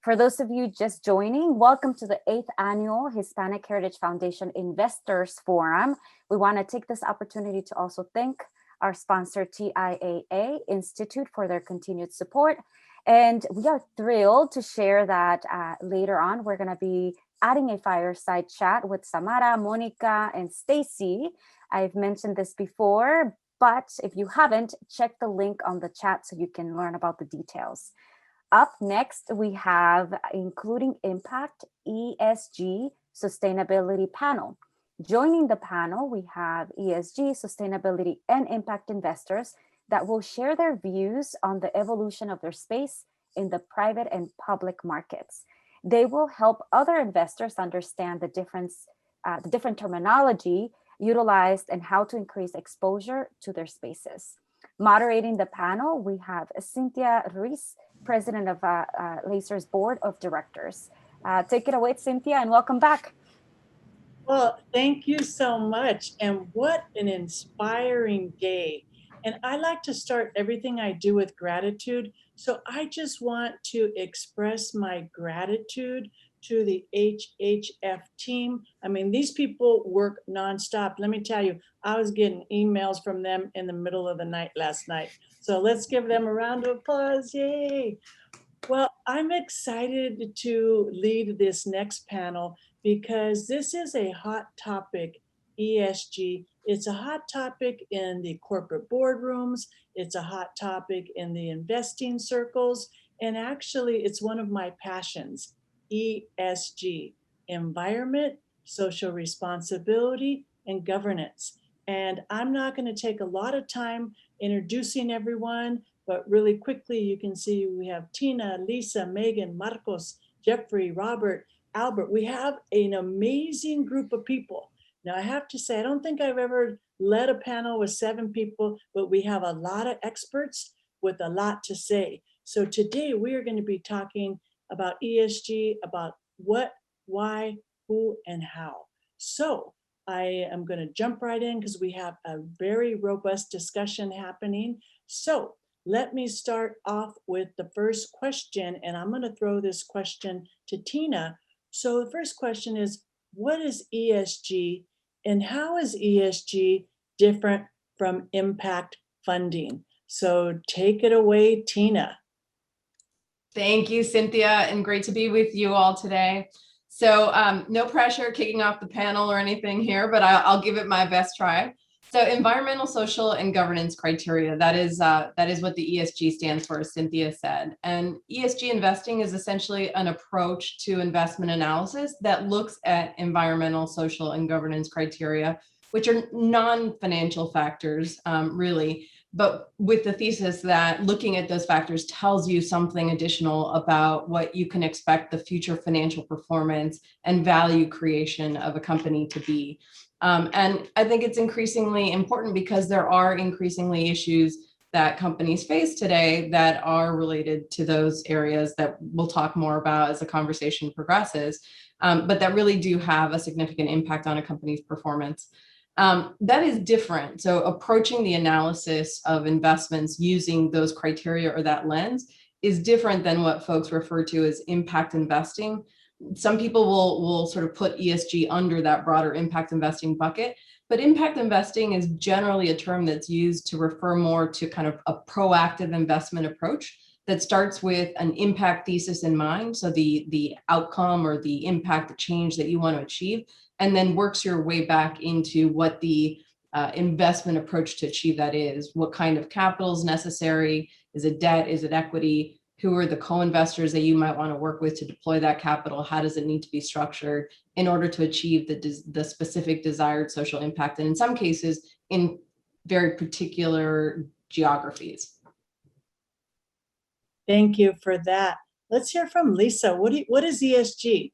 For those of you just joining, welcome to the 8th Annual Hispanic Heritage Foundation Investors Forum. We want to take this opportunity to also thank our sponsor, TIAA Institute, for their continued support. And we are thrilled to share that later on, we're going to be adding a fireside chat with Samara, Monica, and Stacy. I've mentioned this before, but if you haven't, check the link on the chat so you can learn about the details. Up next, we have Including Impact ESG Sustainability Panel. Joining the panel, we have ESG, sustainability, and impact investors that will share their views on the evolution of their space in the private and public markets. They will help other investors understand the different terminology utilized and how to increase exposure to their spaces. Moderating the panel, we have Cynthia Ruiz, President of Lacer's Board of Directors. Take it away, Cynthia, and welcome back. Well, thank you so much. And what an inspiring day. And I like to start everything I do with gratitude. So I just want to express my gratitude to the HHF team. I mean, these people work nonstop. Let me tell you, I was getting emails from them in the middle of the night last night. So let's give them a round of applause. Yay. Well, I'm excited to lead this next panel because this is a hot topic, ESG. It's a hot topic in the corporate boardrooms. It's a hot topic in the investing circles. And actually, it's one of my passions, ESG, environment, social responsibility, and governance. And I'm not going to take a lot of time introducing everyone, but really quickly, you can see we have Tina, Lisa, Megan, Marcos, Jeffrey, Robert, Albert. We have an amazing group of people. Now, I have to say, I don't think I've ever led a panel with 7 people, but we have a lot of experts with a lot to say. So today we are going to be talking about ESG, about what, why, who, and how. So I am going to jump right in because we have a very robust discussion happening. So let me start off with the first question, and I'm going to throw this question to Tina. So the first question is, what is ESG and how is ESG different from impact funding? So take it away, Tina. Thank you, Cynthia, and great to be with you all today. So no pressure kicking off the panel or anything here, but I'll give it my best try. So environmental, social, and governance criteria, that is what the ESG stands for, as Cynthia said. And ESG investing is essentially an approach to investment analysis that looks at environmental, social, and governance criteria, which are non-financial factors, really, but with the thesis that looking at those factors tells you something additional about what you can expect the future financial performance and value creation of a company to be. And I think it's increasingly important because there are increasingly issues that companies face today that are related to those areas that we'll talk more about as the conversation progresses, but that really do have a significant impact on a company's performance. That is different. So approaching the analysis of investments using those criteria or that lens is different than what folks refer to as impact investing. Some people will sort of put ESG under that broader impact investing bucket, but impact investing is generally a term that's used to refer more to kind of a proactive investment approach that starts with an impact thesis in mind. So the outcome or the impact, the change that you want to achieve, and then works your way back into what the investment approach to achieve that is. What kind of capital is necessary? Is it debt? Is it equity? Who are the co-investors that you might want to work with to deploy that capital? How does it need to be structured in order to achieve the specific desired social impact? And in some cases, in very particular geographies. Thank you for that. Let's hear from Lisa. What is ESG?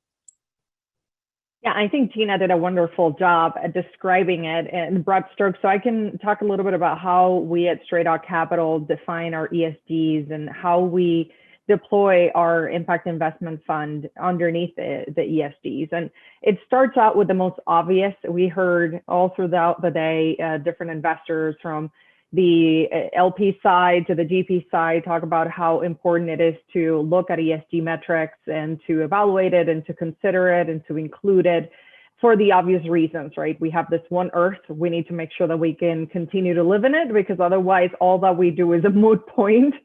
Yeah, I think Tina did a wonderful job at describing it in broad strokes. So I can talk a little bit about how we at Straight Out Capital define our ESGs and how we deploy our impact investment fund underneath the ESGs. And it starts out with the most obvious. We heard all throughout the day, different investors from the LP side to the GP side talk about how important it is to look at ESG metrics and to evaluate it and to consider it and to include it for the obvious reasons, right? We have this one earth. We need to make sure that we can continue to live in it, because otherwise all that we do is a moot point.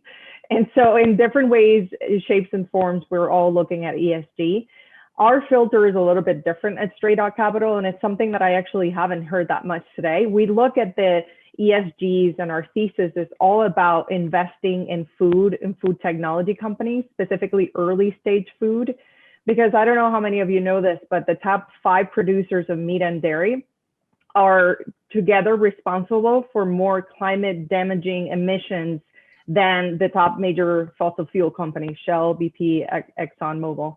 And so in different ways, shapes and forms, we're all looking at ESG. Our filter is a little bit different at Straight Out Capital, and it's something that I actually haven't heard that much today. We look at the ESGs, and our thesis is all about investing in food and food technology companies, specifically early stage food, because I don't know how many of you know this, but the top 5 producers of meat and dairy are together responsible for more climate damaging emissions than the top major fossil fuel companies, Shell, BP, ExxonMobil.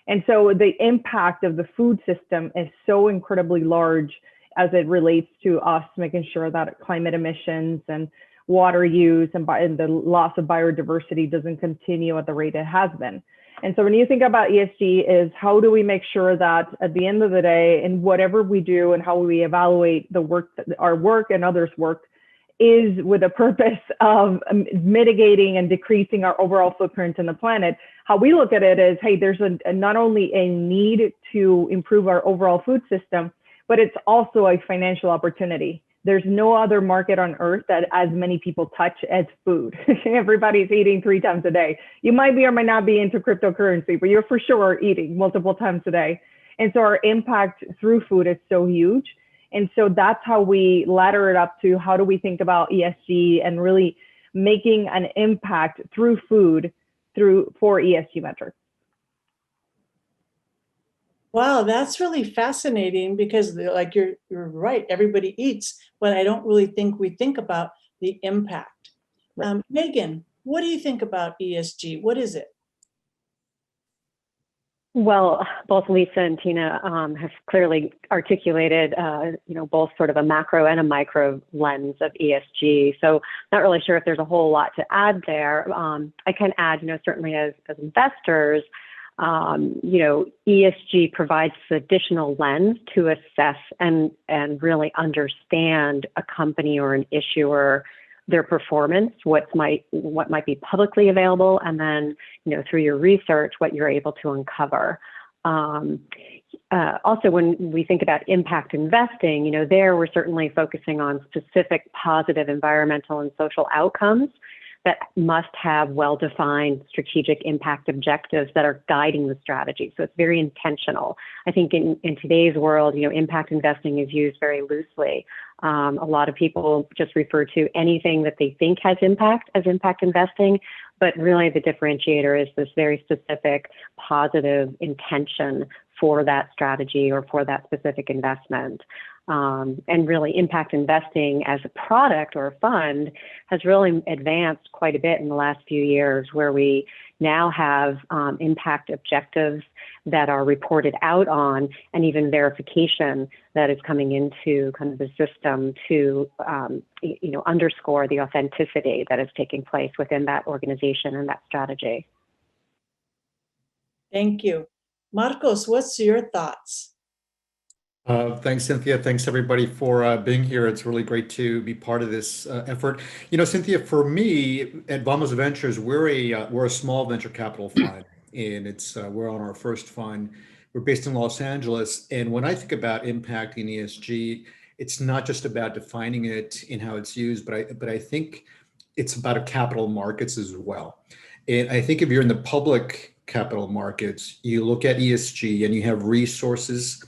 And so the impact of the food system is so incredibly large as it relates to us making sure that climate emissions and water use and the loss of biodiversity doesn't continue at the rate it has been. And so when you think about ESG, is how do we make sure that at the end of the day, in whatever we do and how we evaluate the work, our work and others' work, is with a purpose of mitigating and decreasing our overall footprint on the planet. How we look at it is, hey, there's not only a need to improve our overall food system, but it's also a financial opportunity. There's no other market on earth that as many people touch as food. Everybody's eating 3 times a day. You might be or might not be into cryptocurrency, but you're for sure eating multiple times a day. And so our impact through food is so huge. And so that's how we ladder it up to how do we think about ESG and really making an impact through food for ESG metrics. Wow, that's really fascinating, because like you're right, everybody eats, but I don't really think we think about the impact. Right. Megan, what do you think about ESG? What is it? Well, both Lisa and Tina have clearly articulated, both sort of a macro and a micro lens of ESG. So not really sure if there's a whole lot to add there. I can add, certainly as investors, ESG provides additional lens to assess and really understand a company or an issuer, their performance, what might be publicly available, and then through your research what you're able to uncover. Also, when we think about impact investing, there we're certainly focusing on specific positive environmental and social outcomes that must have well-defined strategic impact objectives that are guiding the strategy. So it's very intentional. I think in today's world, impact investing is used very loosely. A lot of people just refer to anything that they think has impact as impact investing, but really the differentiator is this very specific positive intention for that strategy or for that specific investment. And really impact investing as a product or a fund has really advanced quite a bit in the last few years, where we now have impact objectives that are reported out on, and even verification that is coming into kind of the system to underscore the authenticity that is taking place within that organization and that strategy. Thank you. Marcos, what's your thoughts? Thanks, Cynthia. Thanks, everybody, for being here. It's really great to be part of this effort. Cynthia, for me at Vamos Ventures, we're a small venture capital fund, and we're on our first fund. We're based in Los Angeles, and when I think about impacting ESG, it's not just about defining it and how it's used, but I think it's about capital markets as well. And I think if you're in the public capital markets, you look at ESG and you have resources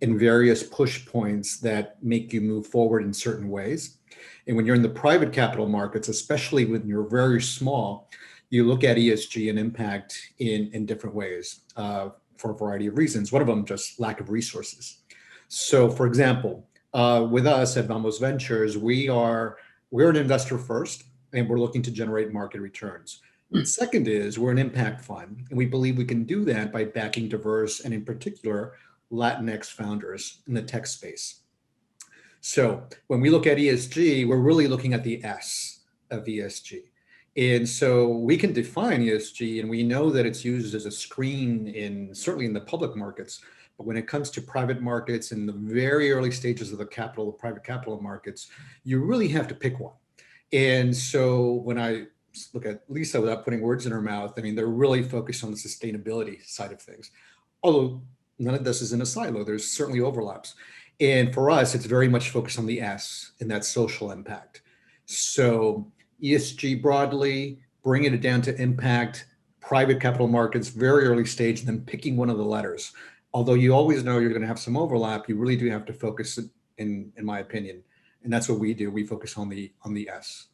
and various push points that make you move forward in certain ways. And when you're in the private capital markets, especially when you're very small, you look at ESG and impact in different ways for a variety of reasons. One of them, just lack of resources. So for example, with us at Vamos Ventures, we're an investor first, and we're looking to generate market returns. And second is we're an impact fund, and we believe we can do that by backing diverse and in particular, Latinx founders in the tech space. So when we look at ESG, we're really looking at the S of ESG. And so we can define ESG, and we know that it's used as a screen certainly in the public markets. But when it comes to private markets in the very early stages of the private capital markets, you really have to pick one. And so when I look at Lisa, without putting words in her mouth, I mean, they're really focused on the sustainability side of things. Although none of this is in a silo, there's certainly overlaps. And for us, it's very much focused on the S and that social impact. So ESG broadly, bringing it down to impact, private capital markets, very early stage, and then picking one of the letters. Although you always know you're going to have some overlap, you really do have to focus, in my opinion. And that's what we do. We focus on the S.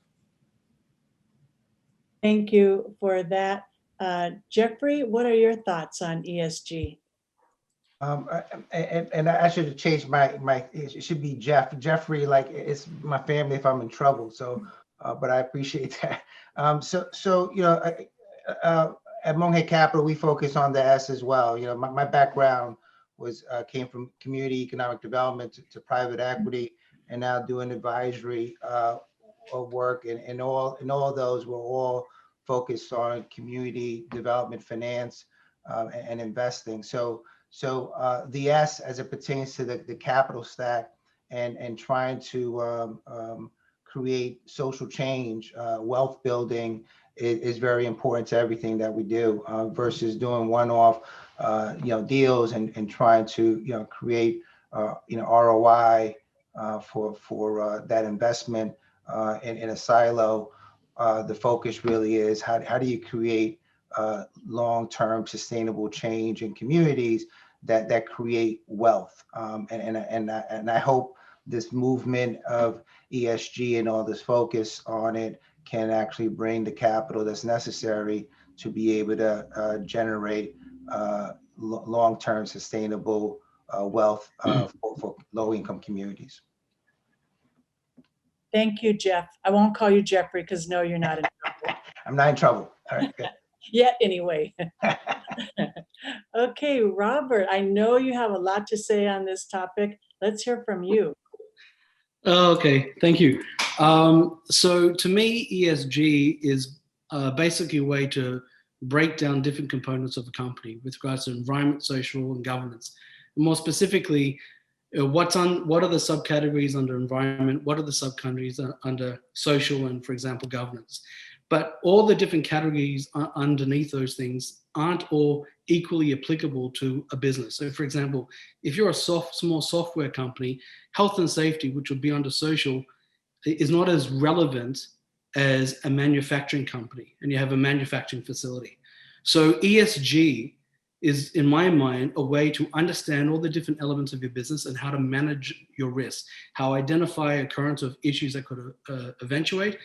Thank you for that. Jeffrey, what are your thoughts on ESG? And I should have changed it should be Jeffrey, like it's my family if I'm in trouble. So, but I appreciate that. So you know, at Monhead Capital, we focus on the S as well. You know, my background was came from community economic development to private equity, and now doing advisory work, and all those were all focused on community development, finance, and investing. So the S, as it pertains to the capital stack and trying to create social change, wealth building is very important to everything that we do, versus doing one-off deals and trying to create ROI for that investment in a silo. The focus really is how do you create long-term sustainable change in communities that create wealth, and I hope this movement of ESG and all this focus on it can actually bring the capital that's necessary to be able to generate long-term sustainable wealth for low-income communities. Thank you, Jeff. I won't call you Jeffrey because no, you're not in trouble. I'm not in trouble. All right, good. Yet anyway. Okay, Robert, I know you have a lot to say on this topic. Let's hear from you. Okay, thank you. So to me, ESG is basically a way to break down different components of a company with regards to environment, social, and governance. And more specifically, what are the subcategories under environment? What are the subcategories under social and, for example, governance? But all the different categories underneath those things aren't all equally applicable to a business. So for example, if you're a small software company, health and safety, which would be under social, is not as relevant as a manufacturing company and you have a manufacturing facility. So ESG is, in my mind, a way to understand all the different elements of your business and how to manage your risk, how identify occurrence of issues that could eventuate,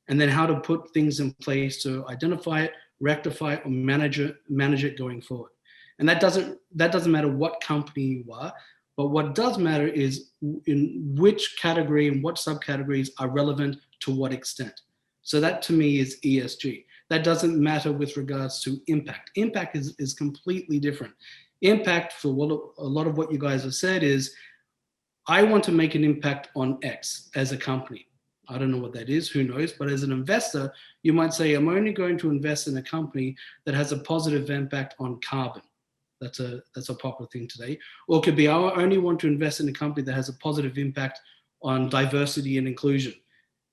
and then how to put things in place to identify it, rectify it, or manage it going forward. And that doesn't matter what company you are, but what does matter is in which category and what subcategories are relevant to what extent. So that to me is ESG. That doesn't matter with regards to impact. Impact is completely different. Impact, for a lot of what you guys have said, is I want to make an impact on X as a company. I don't know what that is, who knows, but as an investor, you might say, I'm only going to invest in a company that has a positive impact on carbon. That's a popular thing today. Or it could be, I only want to invest in a company that has a positive impact on diversity and inclusion.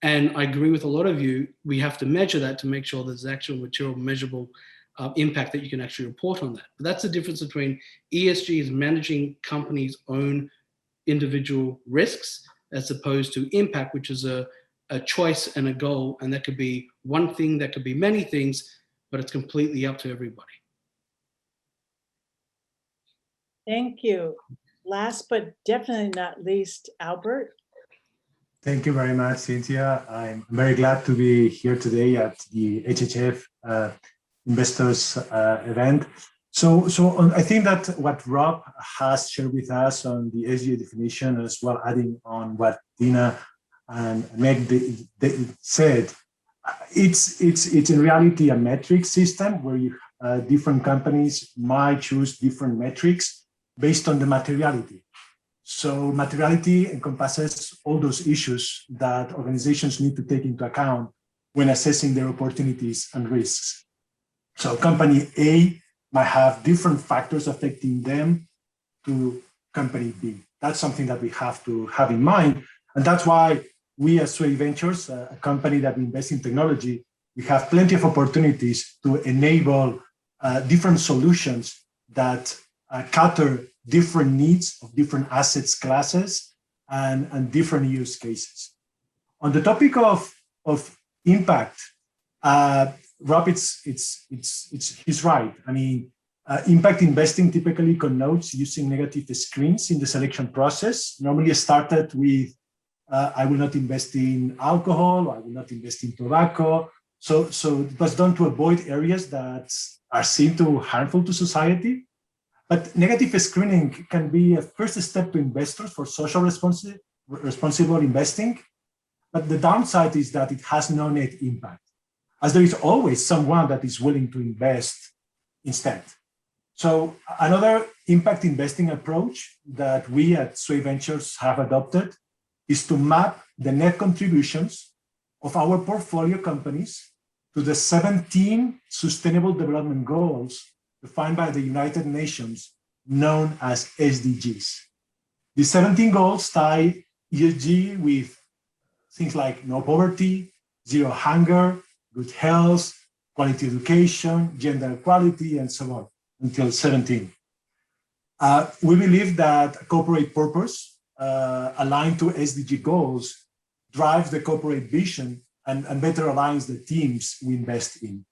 And I agree with a lot of you, we have to measure that to make sure there's actual material measurable impact that you can actually report on that. But that's the difference between ESG is managing companies' own individual risks as opposed to impact, which is a choice and a goal. And that could be one thing, that could be many things, but it's completely up to everybody. Thank you. Last but definitely not least, Albert. Thank you very much, Cynthia. I'm very glad to be here today at the HHF Investors event. So I think that what Rob has shared with us on the Esg definition, as well adding on what Dina and Meg said, it's in reality a metric system where you different companies might choose different metrics based on the materiality. So materiality encompasses all those issues that organizations need to take into account when assessing their opportunities and risks. So company A might have different factors affecting them to company B. That's something that we have to have in mind. And that's why we as Sway Ventures, a company that invests in technology, we have plenty of opportunities to enable different solutions that cater different needs of different assets classes and different use cases. On the topic of impact, Rob, he's right. I mean, impact investing typically connotes using negative screens in the selection process. Normally it started with, I will not invest in alcohol, I will not invest in tobacco. So it was done to avoid areas that are seen to harmful to society. But negative screening can be a first step to investors for social responsible investing. But the downside is that it has no net impact, as there is always someone that is willing to invest instead. So another impact investing approach that we at Sway Ventures have adopted is to map the net contributions of our portfolio companies to the 17 Sustainable Development Goals defined by the United Nations, known as SDGs. The 17 goals tie ESG with things like no poverty, zero hunger, good health, quality education, gender equality, and so on, until 17. We believe that corporate purpose aligned to SDG goals drives the corporate vision and better aligns the teams we invest in.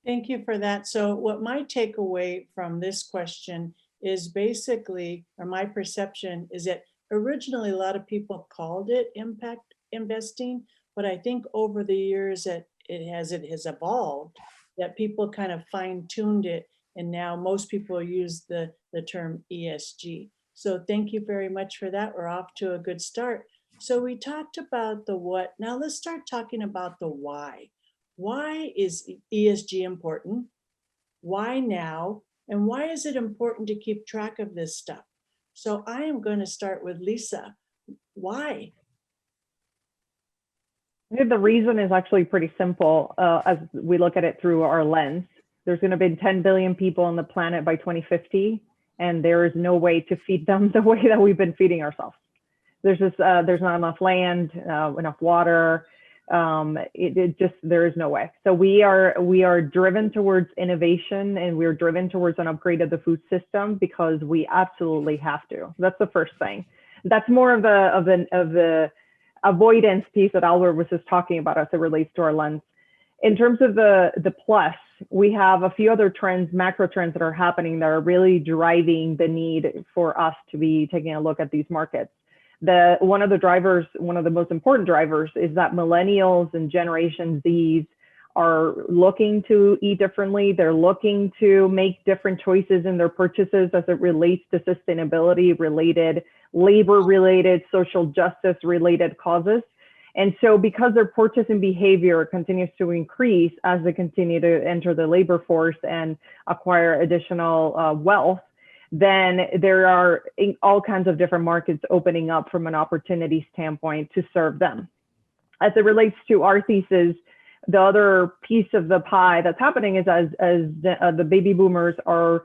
Thank you for that. So what my takeaway from this question is basically, or my perception is that originally a lot of people called it impact investing, but I think over the years that it has evolved, that people kind of fine-tuned it, and now most people use the term ESG. So thank you very much for that. We're off to a good start. So we talked about the what. Now let's start talking about the why. Why is ESG important? Why now? And why is it important to keep track of this stuff? So I am going to start with Lisa. Why? I think the reason is actually pretty simple as we look at it through our lens. There's going to be 10 billion people on the planet by 2050, and there is no way to feed them the way that we've been feeding ourselves. There's not enough land, enough water. There is no way. So we are driven towards innovation, and we're driven towards an upgrade of the food system because we absolutely have to. That's the first thing. That's more of the avoidance piece that Albert was just talking about as it relates to our lens. In terms of the plus, we have a few other trends, macro trends that are happening that are really driving the need for us to be taking a look at these markets. One of the most important drivers is that millennials and Generation Zs are looking to eat differently. They're looking to make different choices in their purchases as it relates to sustainability related, labor related, social justice related causes. And so because their purchasing behavior continues to increase as they continue to enter the labor force and acquire additional wealth, then there are all kinds of different markets opening up from an opportunity standpoint to serve them. As it relates to our thesis, the other piece of the pie that's happening is as the baby boomers are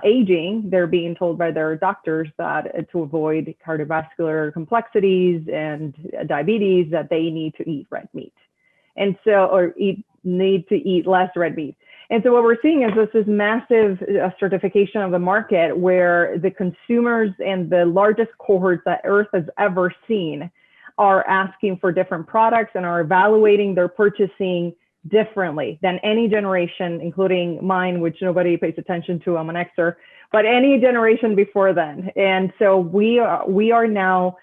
aging, they're being told by their doctors that to avoid cardiovascular complexities and diabetes, that they need to eat red meat. And so, need to eat less red meat. And so what we're seeing is this massive certification of the market where the consumers and the largest cohorts that Earth has ever seen are asking for different products and are evaluating their purchasing differently than any generation, including mine, which nobody pays attention to, I'm an Xer, but any generation before then. And so we are now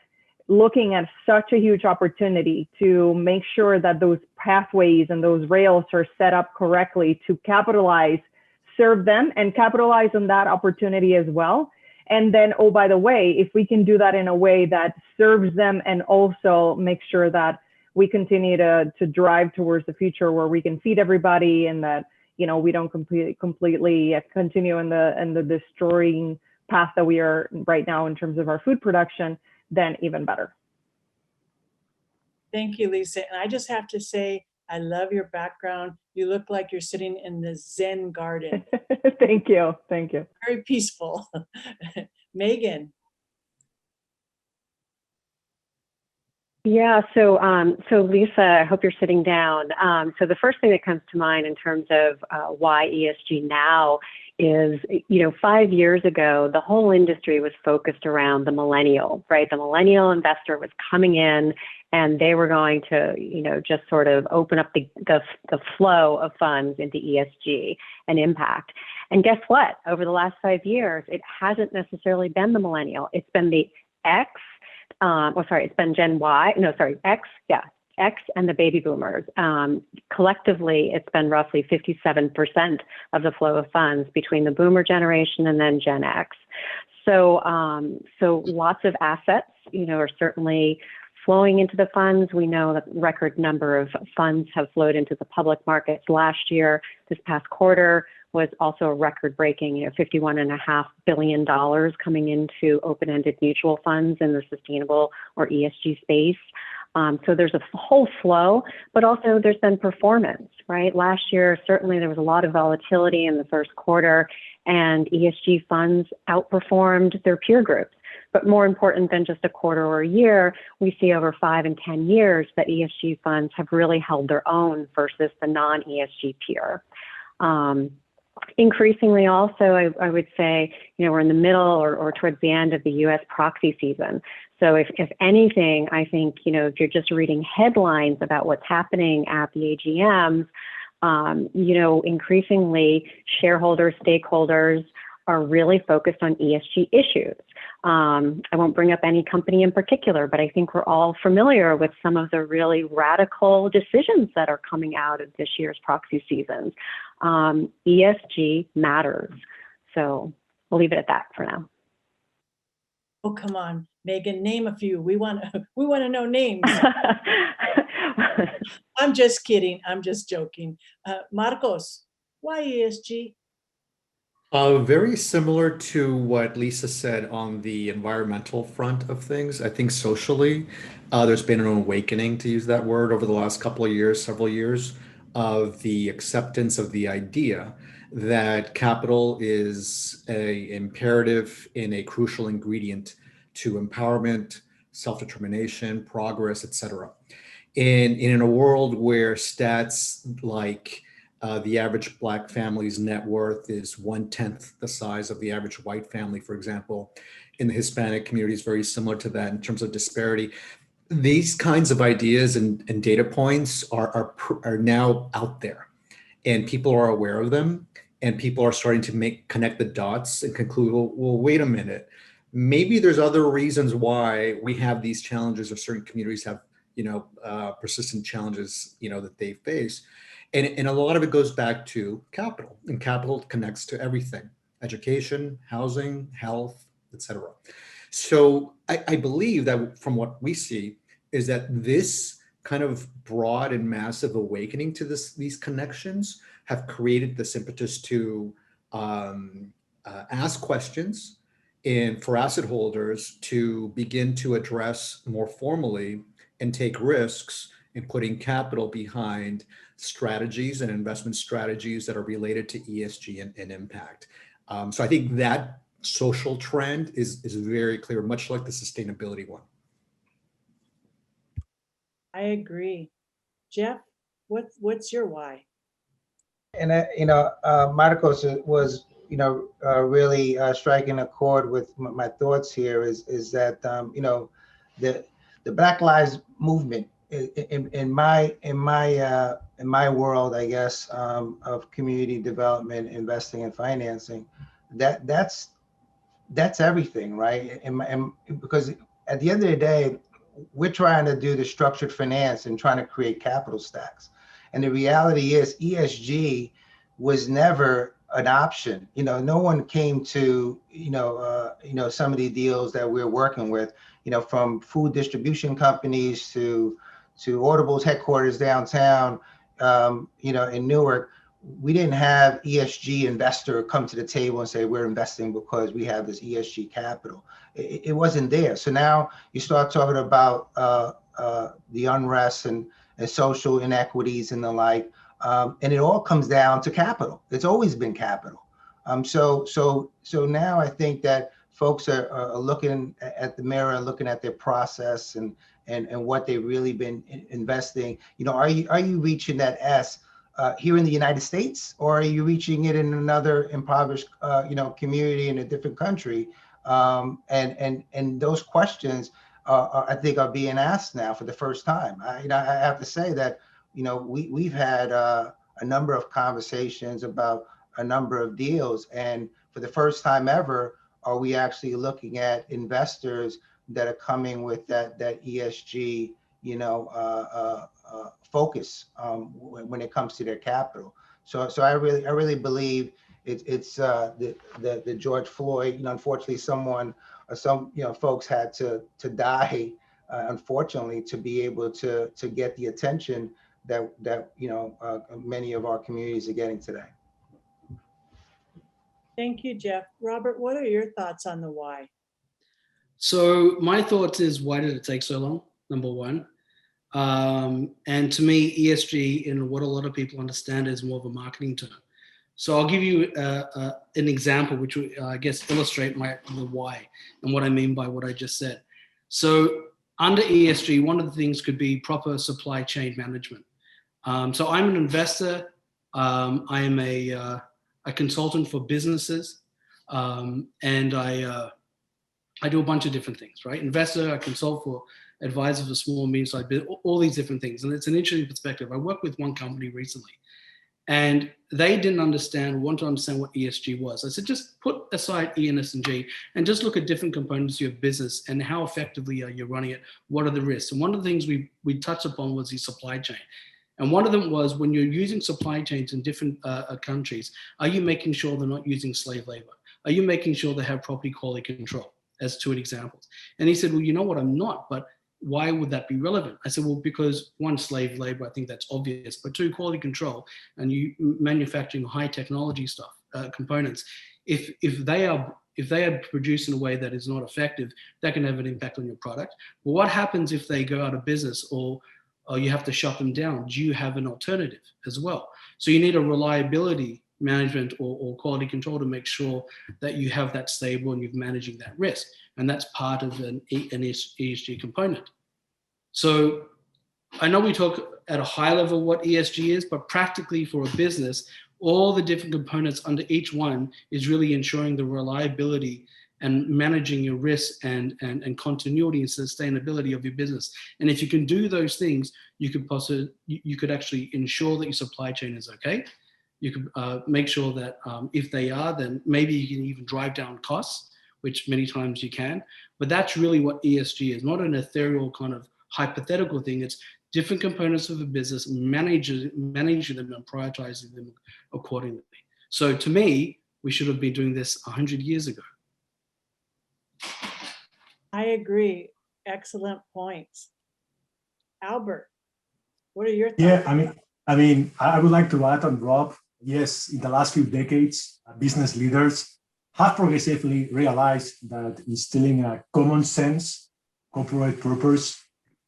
looking at such a huge opportunity to make sure that those pathways and those rails are set up correctly to capitalize, serve them, and capitalize on that opportunity as well. And then, oh, by the way, if we can do that in a way that serves them and also make sure that we continue to drive towards the future where we can feed everybody and that, you know, we don't completely continue in the destroying path that we are right now in terms of our food production, then even better. Thank you, Lisa. And I just have to say, I love your background. You look like you're sitting in the Zen garden. Thank you. Thank you. Very peaceful. Megan. Yeah, so Lisa, I hope you're sitting down. So the first thing that comes to mind in terms of why ESG now is, 5 years ago, the whole industry was focused around the millennial, right? The millennial investor was coming in and they were going to, just sort of open up the flow of funds into ESG and impact. And guess what? Over the last 5 years, it hasn't necessarily been the millennial. It's been the X. It's been Gen Y. No, sorry, X. Yeah, X and the baby boomers. Collectively, it's been roughly 57% of the flow of funds between the boomer generation and then Gen X. So lots of assets, are certainly flowing into the funds. We know that record number of funds have flowed into the public markets last year. This past quarter was also a record-breaking, $51.5 billion coming into open-ended mutual funds in the sustainable or ESG space. So there's a whole flow, but also there's been performance, right? Last year, certainly there was a lot of volatility in the first quarter, and ESG funds outperformed their peer groups. But more important than just a quarter or a year, we see over 5 and 10 years that ESG funds have really held their own versus the non-ESG peer. Increasingly also, I would say, we're in the middle or towards the end of the U.S. proxy season. So if anything, I think, if you're just reading headlines about what's happening at the AGMs, increasingly shareholders, stakeholders are really focused on ESG issues. I won't bring up any company in particular, but I think we're all familiar with some of the really radical decisions that are coming out of this year's proxy seasons. ESG matters. So we'll leave it at that for now. Oh, come on, Megan, name a few. We want to know names. I'm just kidding. I'm just joking. Marcos, why ESG? Very similar to what Lisa said on the environmental front of things. I think socially, there's been an awakening, to use that word, over the last couple of years, several years, of the acceptance of the idea that capital is an imperative and a crucial ingredient to empowerment, self-determination, progress, etc. And in a world where stats like the average Black family's net worth is 1/10 the size of the average white family, for example. In the Hispanic community is very similar to that in terms of disparity. These kinds of ideas and data points are now out there, and people are aware of them, and people are starting to connect the dots and conclude, well, wait a minute, maybe there's other reasons why we have these challenges, or certain communities have, persistent challenges, that they face. And a lot of it goes back to capital, and capital connects to everything: education, housing, health, etc. So I believe that from what we see is that this kind of broad and massive awakening to these connections have created this impetus to ask questions, and for asset holders to begin to address more formally and take risks in putting capital behind strategies and investment strategies that are related to ESG and impact. So I think that social trend is very clear, much like the sustainability one. I agree. Jeff, what's your why? And Marcos was really striking a chord with my thoughts here. Is that the Black Lives Movement in my world, I guess, of community development, investing, and financing, that's everything, right? And because at the end of the day, we're trying to do the structured finance and trying to create capital stacks. And the reality is ESG was never an option. No one came to, some of the deals that we're working with, from food distribution companies to Audible's headquarters downtown, in Newark. We didn't have ESG investor come to the table and say, we're investing because we have this ESG capital. It wasn't there. So now you start talking about the unrest and social inequities and the like, and it all comes down to capital. It's always been capital. So now I think that folks are looking at the mirror, looking at their process and what they've really been investing, are you reaching that S here in the United States, or are you reaching it in another impoverished community in a different country? And those questions I think are being asked now for the first time. I have to say that we've had a number of conversations about a number of deals, and for the first time ever, are we actually looking at investors that are coming with that ESG focus when it comes to their capital. So I really believe it's the George Floyd. Unfortunately, some folks had to die, unfortunately, to be able to get the attention that many of our communities are getting today. Thank you, Jeff. Robert, what are your thoughts on the why? So my thoughts is, why did it take so long? Number one. And to me, ESG, in what a lot of people understand, is more of a marketing term. So I'll give you an example, which I guess illustrate the why and what I mean by what I just said. So under ESG, one of the things could be proper supply chain management. So I'm an investor. I am a consultant for businesses, and I do a bunch of different things, right? Investor, I consult for advisor for small and medium-sized business, all these different things. And it's an interesting perspective. I worked with one company recently, and they didn't want to understand what ESG was. I said, just put aside E and S and G and just look at different components of your business and how effectively are you running it? What are the risks? And one of the things we touched upon was the supply chain. And one of them was, when you're using supply chains in different countries, are you making sure they're not using slave labor? Are you making sure they have property quality control? As two examples. And he said, well, you know what, I'm not, but why would that be relevant? I said, well, because one, slave labor, I think that's obvious, but two, quality control, and you manufacturing high technology stuff, components. If they are produced in a way that is not effective, that can have an impact on your product. Well, what happens if they go out of business, or you have to shut them down? Do you have an alternative as well? So you need a reliability management or quality control to make sure that you have that stable and you're managing that risk. And that's part of an ESG component. So I know we talk at a high level what ESG is, but practically for a business, all the different components under each one is really ensuring the reliability and managing your risk and continuity and sustainability of your business. And if you can do those things, you could actually ensure that your supply chain is okay. You can make sure that if they are, then maybe you can even drive down costs, which many times you can. But that's really what ESG is, not an ethereal kind of hypothetical thing. It's different components of a business, managing them and prioritizing them accordingly. So to me, we should have been doing this 100 years ago. I agree. Excellent points. Albert, what are your thoughts? Yeah, I would like to add on Rob. Yes, in the last few decades, business leaders have progressively realized that instilling a common sense corporate purpose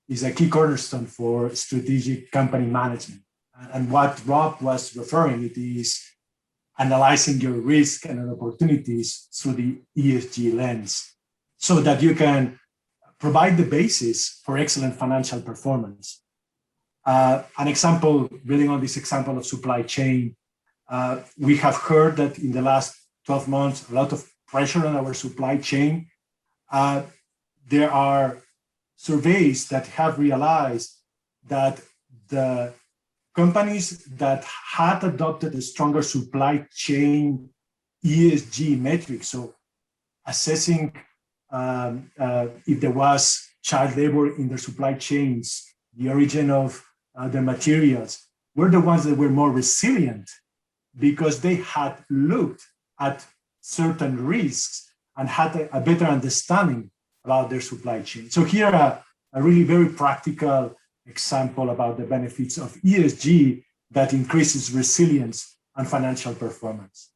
is a key cornerstone for strategic company management. And what Rob was referring to is analyzing your risk and opportunities through the ESG lens, so that you can provide the basis for excellent financial performance. An example, building on this example of supply chain, we have heard that in the last 12 months, a lot of pressure on our supply chain. There are surveys that have realized that the companies that had adopted a stronger supply chain ESG metrics, so assessing if there was child labor in their supply chains, the origin of the materials, were the ones that were more resilient, because they had looked at certain risks and had a better understanding about their supply chain. So here a really very practical example about the benefits of ESG that increases resilience and financial performance.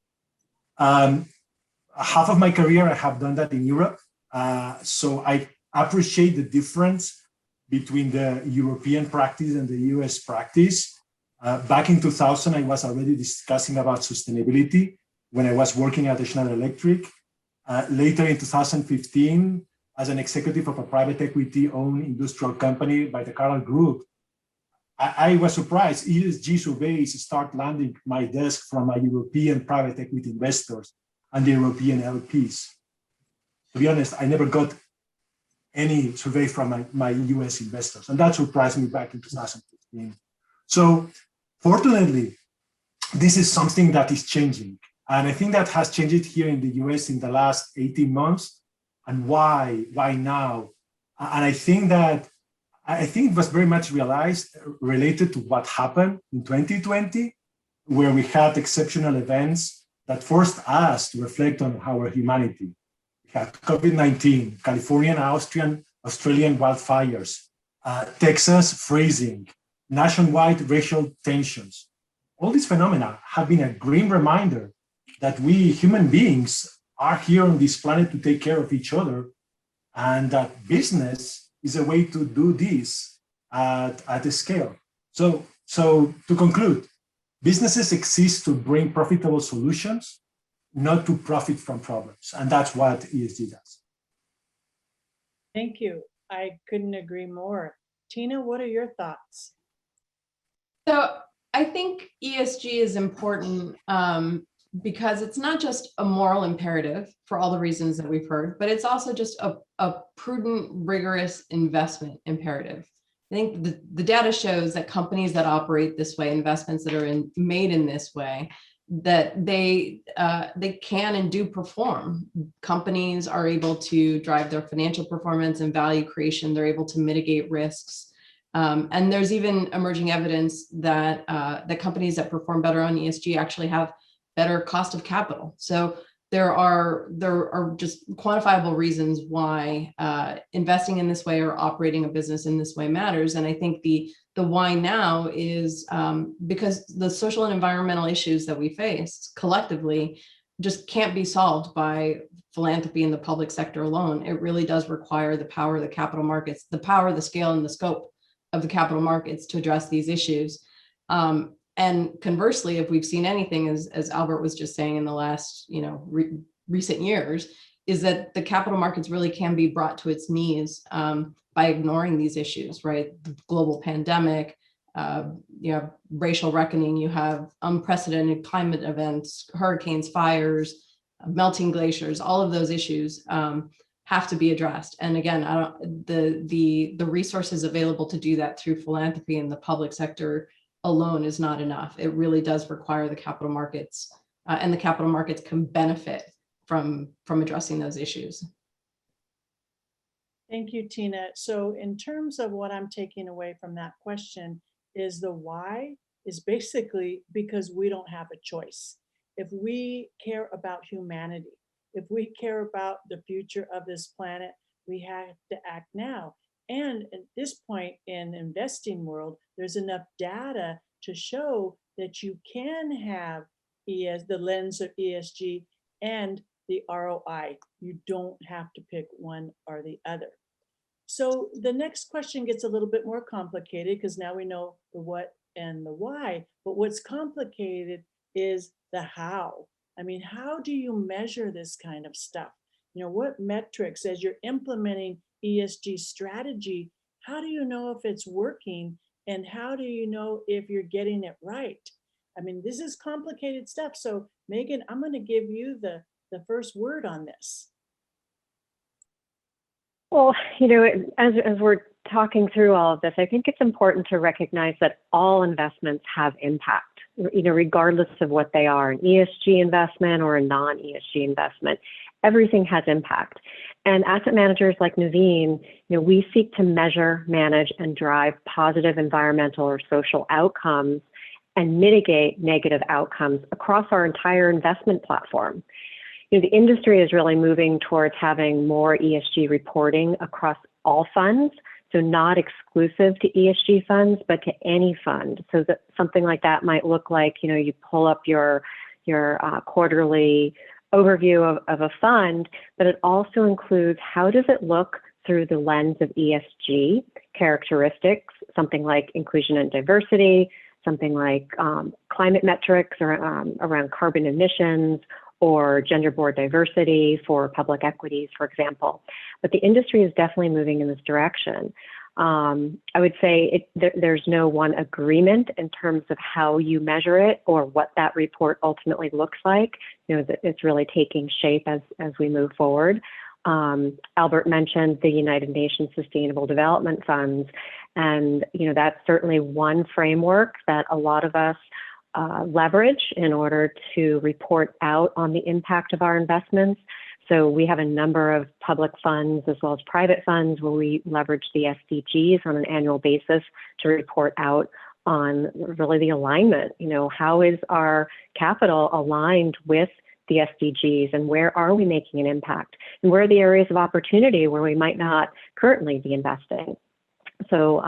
Half of my career I have done that in Europe. So I appreciate the difference between the European practice and the US practice. Back in 2000, I was already discussing about sustainability when I was working at Schneider Electric. Later in 2015, as an executive of a private equity-owned industrial company by the Carlyle Group, I was surprised ESG surveys start landing my desk from my European private equity investors and the European LPs. To be honest, I never got any survey from my US investors, and that surprised me back in 2015. So fortunately, this is something that is changing. And I think that has changed here in the US in the last 18 months. And why now? And I think it was very much related to what happened in 2020, where we had exceptional events that forced us to reflect on our humanity. We had COVID-19, California and Australian wildfires, Texas freezing, nationwide racial tensions. All these phenomena have been a grim reminder that we human beings are here on this planet to take care of each other, and that business is a way to do this at a scale. So to conclude, businesses exist to bring profitable solutions, not to profit from problems. And that's what ESG does. Thank you. I couldn't agree more. Tina, what are your thoughts? So I think ESG is important because it's not just a moral imperative for all the reasons that we've heard, but it's also just a prudent, rigorous investment imperative. I think the data shows that companies that operate this way, investments that are made in this way, that they can and do perform. Companies are able to drive their financial performance and value creation. They're able to mitigate risks. And there's even emerging evidence that that companies that perform better on ESG actually have better cost of capital. So there are just quantifiable reasons why investing in this way or operating a business in this way matters. And I think the why now is because the social and environmental issues that we face collectively just can't be solved by philanthropy in the public sector alone. It really does require the power of the capital markets, the power, the scale, and the scope of the capital markets to address these issues. And conversely, if we've seen anything, as Albert was just saying in the last, recent years, is that the capital markets really can be brought to its knees by ignoring these issues, right? The global pandemic, you have racial reckoning, you have unprecedented climate events, hurricanes, fires, melting glaciers, all of those issues have to be addressed. And again, the resources available to do that through philanthropy in the public sector alone is not enough. It really does require the capital markets, and the capital markets can benefit from addressing those issues. Thank you, Tina. So in terms of what I'm taking away from that question is the why is basically because we don't have a choice. If we care about humanity, if we care about the future of this planet, we have to act now. And at this point in the investing world, there's enough data to show that you can have the lens of ESG and the ROI. You don't have to pick one or the other. So the next question gets a little bit more complicated because now we know the what and the why, but what's complicated is the how. I mean, how do you measure this kind of stuff? What metrics, as you're implementing ESG strategy, how do you know if it's working and how do you know if you're getting it right? I mean, this is complicated stuff. So Megan, I'm going to give you the first word on this. Well, as we're talking through all of this, I think it's important to recognize that all investments have impact, regardless of what they are, an ESG investment or a non-ESG investment. Everything has impact. And asset managers like Naveen, we seek to measure, manage, and drive positive environmental or social outcomes and mitigate negative outcomes across our entire investment platform. The industry is really moving towards having more ESG reporting across all funds, so not exclusive to ESG funds, but to any fund. So that something like that might look like, you pull up your quarterly overview of a fund, but it also includes how does it look through the lens of ESG characteristics, something like inclusion and diversity, something like climate metrics or, around carbon emissions, or gender board diversity for public equities, for example. But the industry is definitely moving in this direction. I would say there's no one agreement in terms of how you measure it or what that report ultimately looks like. It's really taking shape as we move forward. Albert mentioned the United Nations Sustainable Development Funds, and that's certainly one framework that a lot of us leverage in order to report out on the impact of our investments. So we have a number of public funds as well as private funds where we leverage the SDGs on an annual basis to report out on really the alignment. How is our capital aligned with the SDGs, and where are we making an impact? And where are the areas of opportunity where we might not currently be investing? So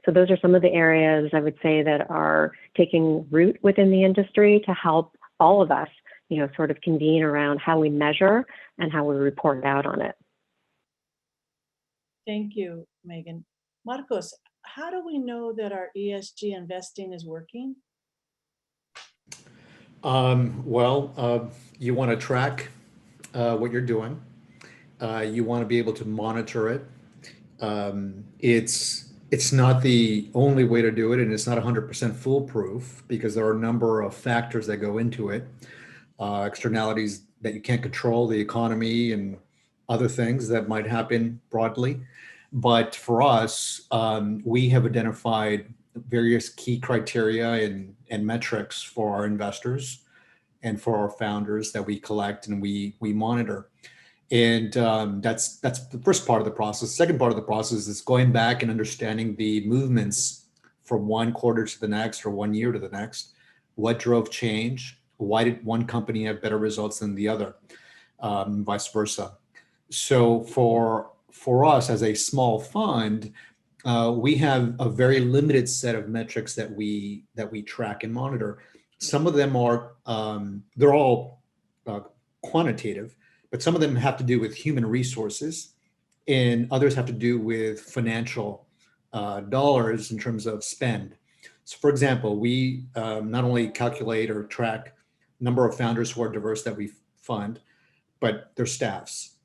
those are some of the areas I would say that are taking root within the industry to help all of us, sort of convene around how we measure and how we report out on it. Thank you, Megan. Marcos, how do we know that our ESG investing is working? You want to track what you're doing. You want to be able to monitor it. It's not the only way to do it, and it's not 100% foolproof because there are a number of factors that go into it. Externalities that you can't control, the economy and other things that might happen broadly. But for us, we have identified various key criteria and metrics for our investors and for our founders that we collect and we monitor. And that's the first part of the process. The second part of the process is going back and understanding the movements from one quarter to the next or 1 year to the next. What drove change? Why did one company have better results than the other? Vice versa. So for us as a small fund, we have a very limited set of metrics that we track and monitor. Some of them are they're all quantitative, but some of them have to do with human resources, and others have to do with financial dollars in terms of spend. So, for example, we not only calculate or track number of founders who are diverse that we fund, but their staffs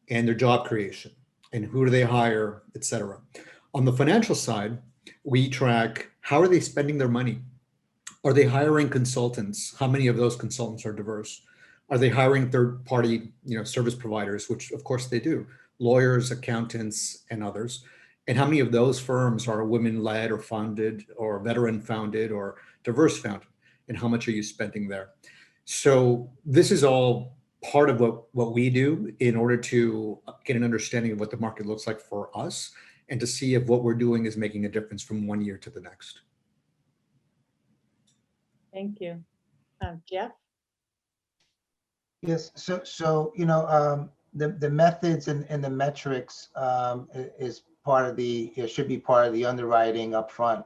and their job creation and who do they hire, et cetera. On the financial side, we track how are they spending their money? Are they hiring consultants? How many of those consultants are diverse? Are they hiring third-party, service providers, which of course they do, lawyers, accountants, and others? And how many of those firms are women-led or founded or veteran-founded or diverse-founded? And how much are you spending there? So this is all part of what we do in order to get an understanding of what the market looks like for us and to see if what we're doing is making a difference from 1 year to the next. Thank you. Jeff? Yes, so the methods and the metrics is part of should be part of the underwriting up front.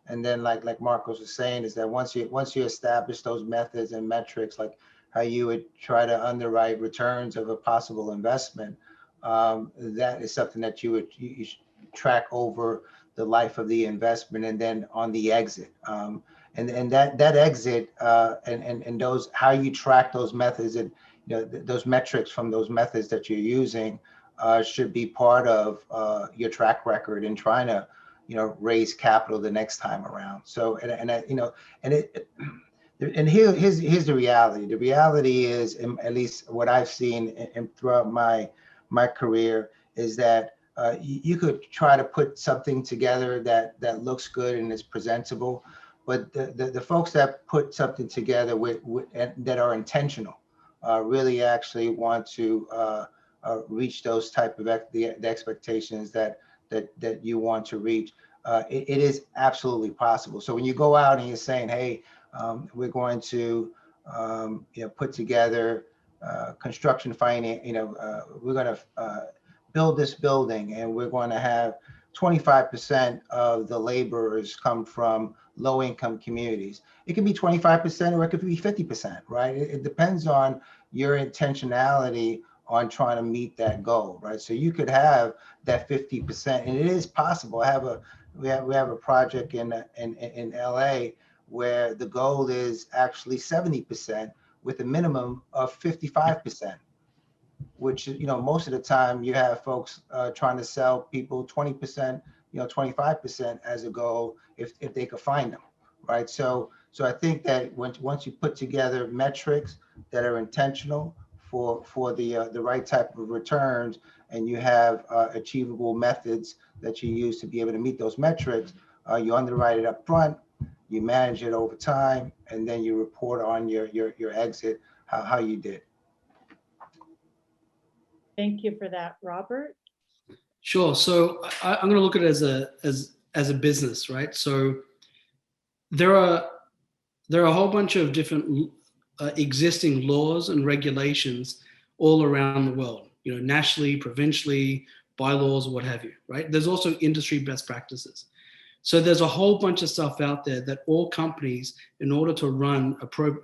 And then like Marcos was saying, is that once you establish those methods and metrics, like how you would try to underwrite returns of a possible investment, that is something that you should track over the life of the investment and then on the exit. And that exit and those, how you track those methods and those metrics from those methods that you're using should be part of your track record in trying to raise capital the next time around. So here's the reality. The reality is, at least what I've seen throughout my career, is that you could try to put something together that looks good and is presentable, but the folks that put something together that are intentional really actually want to reach those type of the expectations that you want to reach. It is absolutely possible. So when you go out and you're saying, hey, we're going to put together construction finance, we're going to build this building and we're going to have 25% of the laborers come from low income communities. It can be 25% or it could be 50%, right? It depends on your intentionality on trying to meet that goal, right? So you could have that 50%, and it is possible. We have a project in LA where the goal is actually 70%, with a minimum of 55%, which, most of the time you have folks trying to sell people 20%, 25% as a goal if they could find them, right? So I think that once you put together metrics that are intentional for the right type of returns, and you have achievable methods that you use to be able to meet those metrics, you underwrite it up front, you manage it over time, and then you report on your exit, how you did. Thank you for that, Robert. Sure. So I'm going to look at it as a business, right? So there are a whole bunch of different existing laws and regulations all around the world, nationally, provincially, bylaws, what have you, right? There's also industry best practices. So there's a whole bunch of stuff out there that all companies, in order to run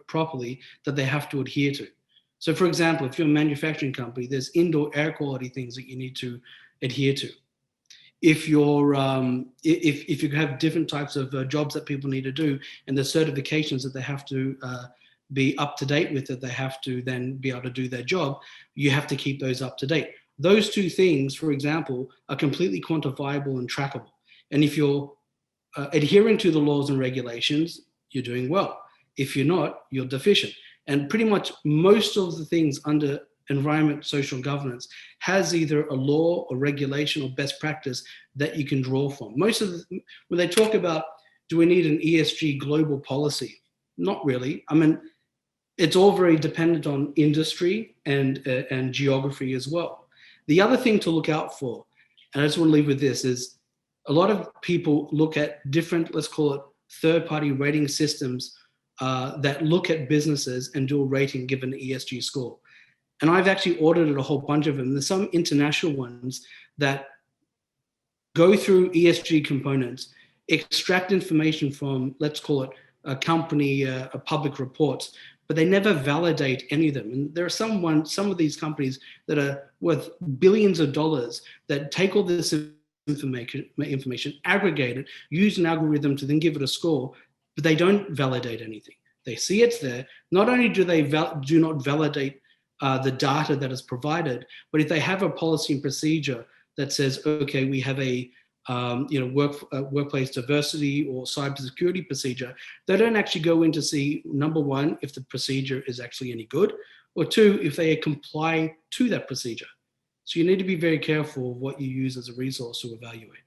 properly, that they have to adhere to. So for example, if you're a manufacturing company, there's indoor air quality things that you need to adhere to. If you're if you have different types of jobs that people need to do, and the certifications that they have to be up to date with, that they have to then be able to do their job, you have to keep those up to date. Those two things, for example, are completely quantifiable and trackable. And if you're adhering to the laws and regulations, you're doing well. If you're not, you're deficient. And pretty much most of the things under environment, social governance has either a law or regulation or best practice that you can draw from. When they talk about, do we need an ESG global policy? Not really. I mean, it's all very dependent on industry and geography as well. The other thing to look out for, and I just want to leave with this, is a lot of people look at different, let's call it third-party rating systems that look at businesses and do a rating given an ESG score. And I've actually audited a whole bunch of them. There's some international ones that go through ESG components, extract information from, let's call it a company, public reports, but they never validate any of them. And there are some of these companies that are worth billions of dollars that take all this information, aggregate it, use an algorithm to then give it a score, but they don't validate anything. They see it's there. Not only do they do not validate the data that is provided, but if they have a policy and procedure that says, okay, we have a workplace diversity or cybersecurity procedure, they don't actually go in to see, number one, if the procedure is actually any good, or two, if they comply to that procedure. So you need to be very careful of what you use as a resource to evaluate.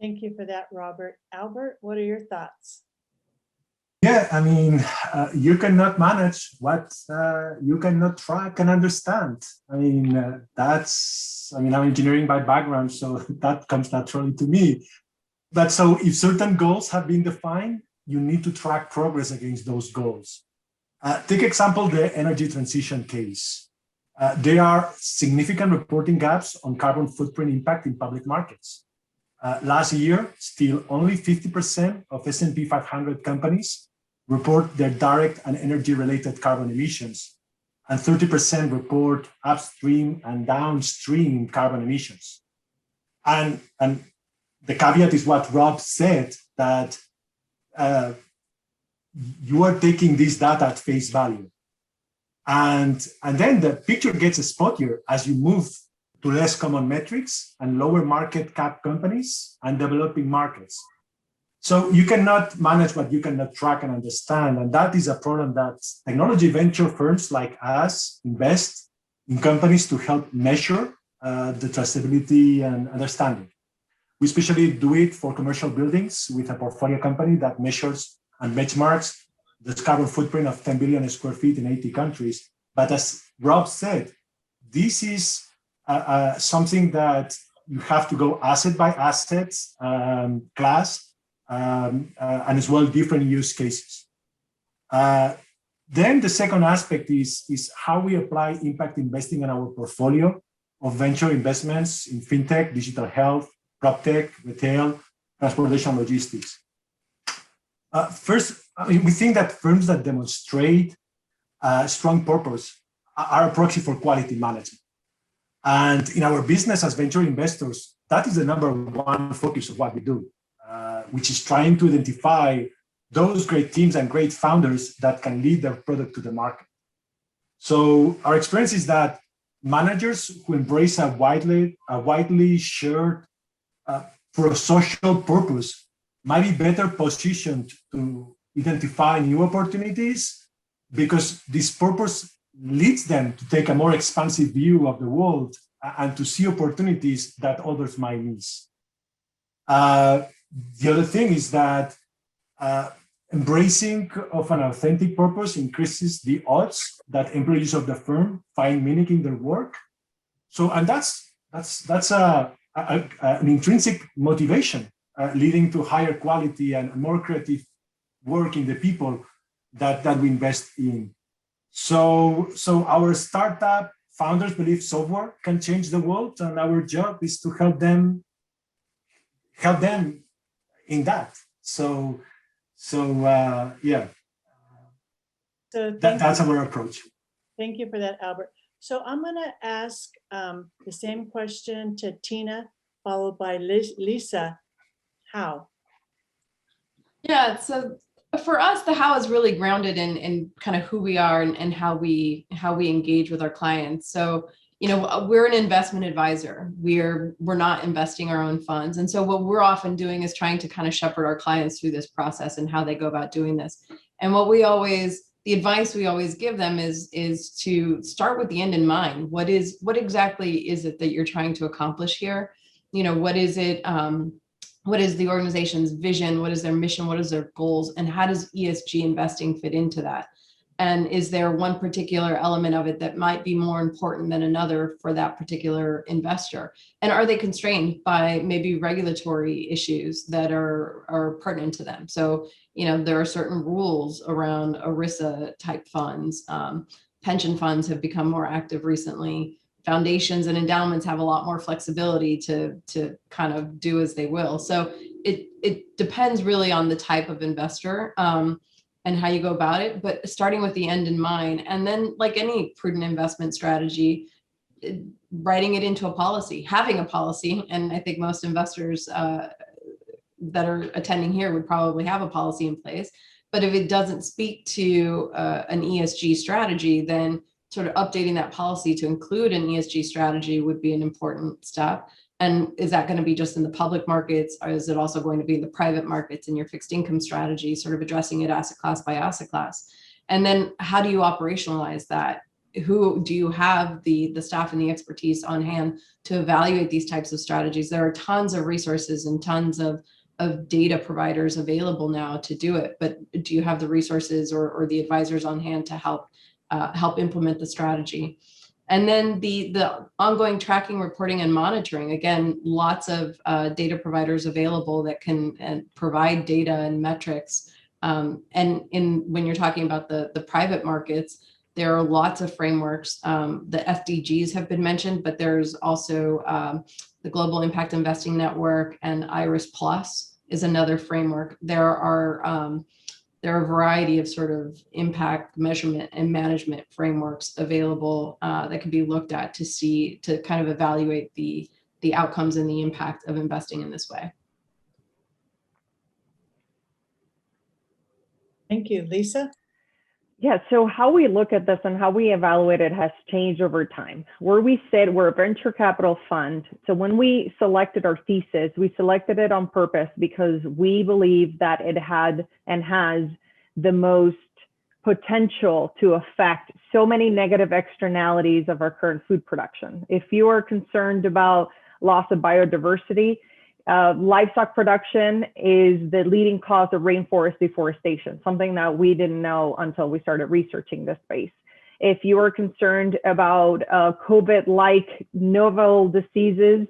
Thank you for that, Robert. Albert, what are your thoughts? Yeah, I mean, you cannot manage what you cannot track and understand. I mean, I'm engineering by background, so that comes naturally to me. But so if certain goals have been defined, you need to track progress against those goals. Take example, the energy transition case. There are significant reporting gaps on carbon footprint impact in public markets. Last year, still only 50% of S&P 500 companies report their direct and energy-related carbon emissions, and 30% report upstream and downstream carbon emissions. And the caveat is what Rob said, that you are taking this data at face value. And then the picture gets spottier as you move to less common metrics and lower market cap companies and developing markets. So you cannot manage what you cannot track and understand. And that is a problem that technology venture firms like us invest in companies to help measure the trustability and understanding. We especially do it for commercial buildings with a portfolio company that measures and benchmarks the carbon footprint of 10 billion square feet in 80 countries. But as Rob said, this is something that you have to go asset by asset class, and as well different use cases. Then the second aspect is how we apply impact investing in our portfolio of venture investments in fintech, digital health, proptech, retail, transportation, logistics. First, we think that firms that demonstrate strong purpose are a proxy for quality management. And in our business as venture investors, that is the number one focus of what we do, which is trying to identify those great teams and great founders that can lead their product to the market. So our experience is that managers who embrace a widely shared for a social purpose might be better positioned to identify new opportunities because this purpose leads them to take a more expansive view of the world and to see opportunities that others might miss. The other thing is that embracing of an authentic purpose increases the odds that employees of the firm find meaning in their work. So, and that's an intrinsic motivation leading to higher quality and more creative work in the people that we invest in. So our startup founders believe software can change the world, and our job is to help them in that. So yeah. So that's our approach. Thank you for that, Albert. So I'm going to ask the same question to Tina, followed by Lisa. How? Yeah, so for us, the how is really grounded in kind of who we are and how we engage with our clients. So, you know, we're an investment advisor. We're not investing our own funds. And so what we're often doing is trying to kind of shepherd our clients through this process and how they go about doing this. And the advice we always give them is to start with the end in mind. What exactly is it that you're trying to accomplish here? You know, what is it? What is the organization's vision? What is their mission? What is their goals? And how does ESG investing fit into that? And is there one particular element of it that might be more important than another for that particular investor? And are they constrained by maybe regulatory issues that are pertinent to them? So, you know, there are certain rules around ERISA type funds. Pension funds have become more active recently. Foundations and endowments have a lot more flexibility to kind of do as they will. So it depends really on the type of investor and how you go about it, but starting with the end in mind. And then, like any prudent investment strategy, writing it into a policy, having a policy. And I think most investors that are attending here would probably have a policy in place. But if it doesn't speak to an ESG strategy, then sort of updating that policy to include an ESG strategy would be an important step. And is that going to be just in the public markets, or is it also going to be in the private markets in your fixed income strategy, sort of addressing it asset class by asset class? And then how do you operationalize that? Who do you have the staff and the expertise on hand to evaluate these types of strategies? There are tons of resources and tons of data providers available now to do it, but do you have the resources or the advisors on hand to help implement the strategy? And then the ongoing tracking, reporting, and monitoring. Again, lots of data providers available that can provide data and metrics. And when you're talking about the private markets, there are lots of frameworks. The SDGs have been mentioned, but there's also the Global Impact Investing Network, and IRIS Plus is another framework. There are a variety of sort of impact measurement and management frameworks available that can be looked at to kind of evaluate the outcomes and the impact of investing in this way. Thank you. Lisa? Yeah, so how we look at this and how we evaluate it has changed over time. Where we said we're a venture capital fund. So when we selected our thesis, we selected it on purpose because we believe that it had and has the most potential to affect so many negative externalities of our current food production. If you are concerned about loss of biodiversity, livestock production is the leading cause of rainforest deforestation, something that we didn't know until we started researching this space. If you are concerned about COVID-like novel diseases,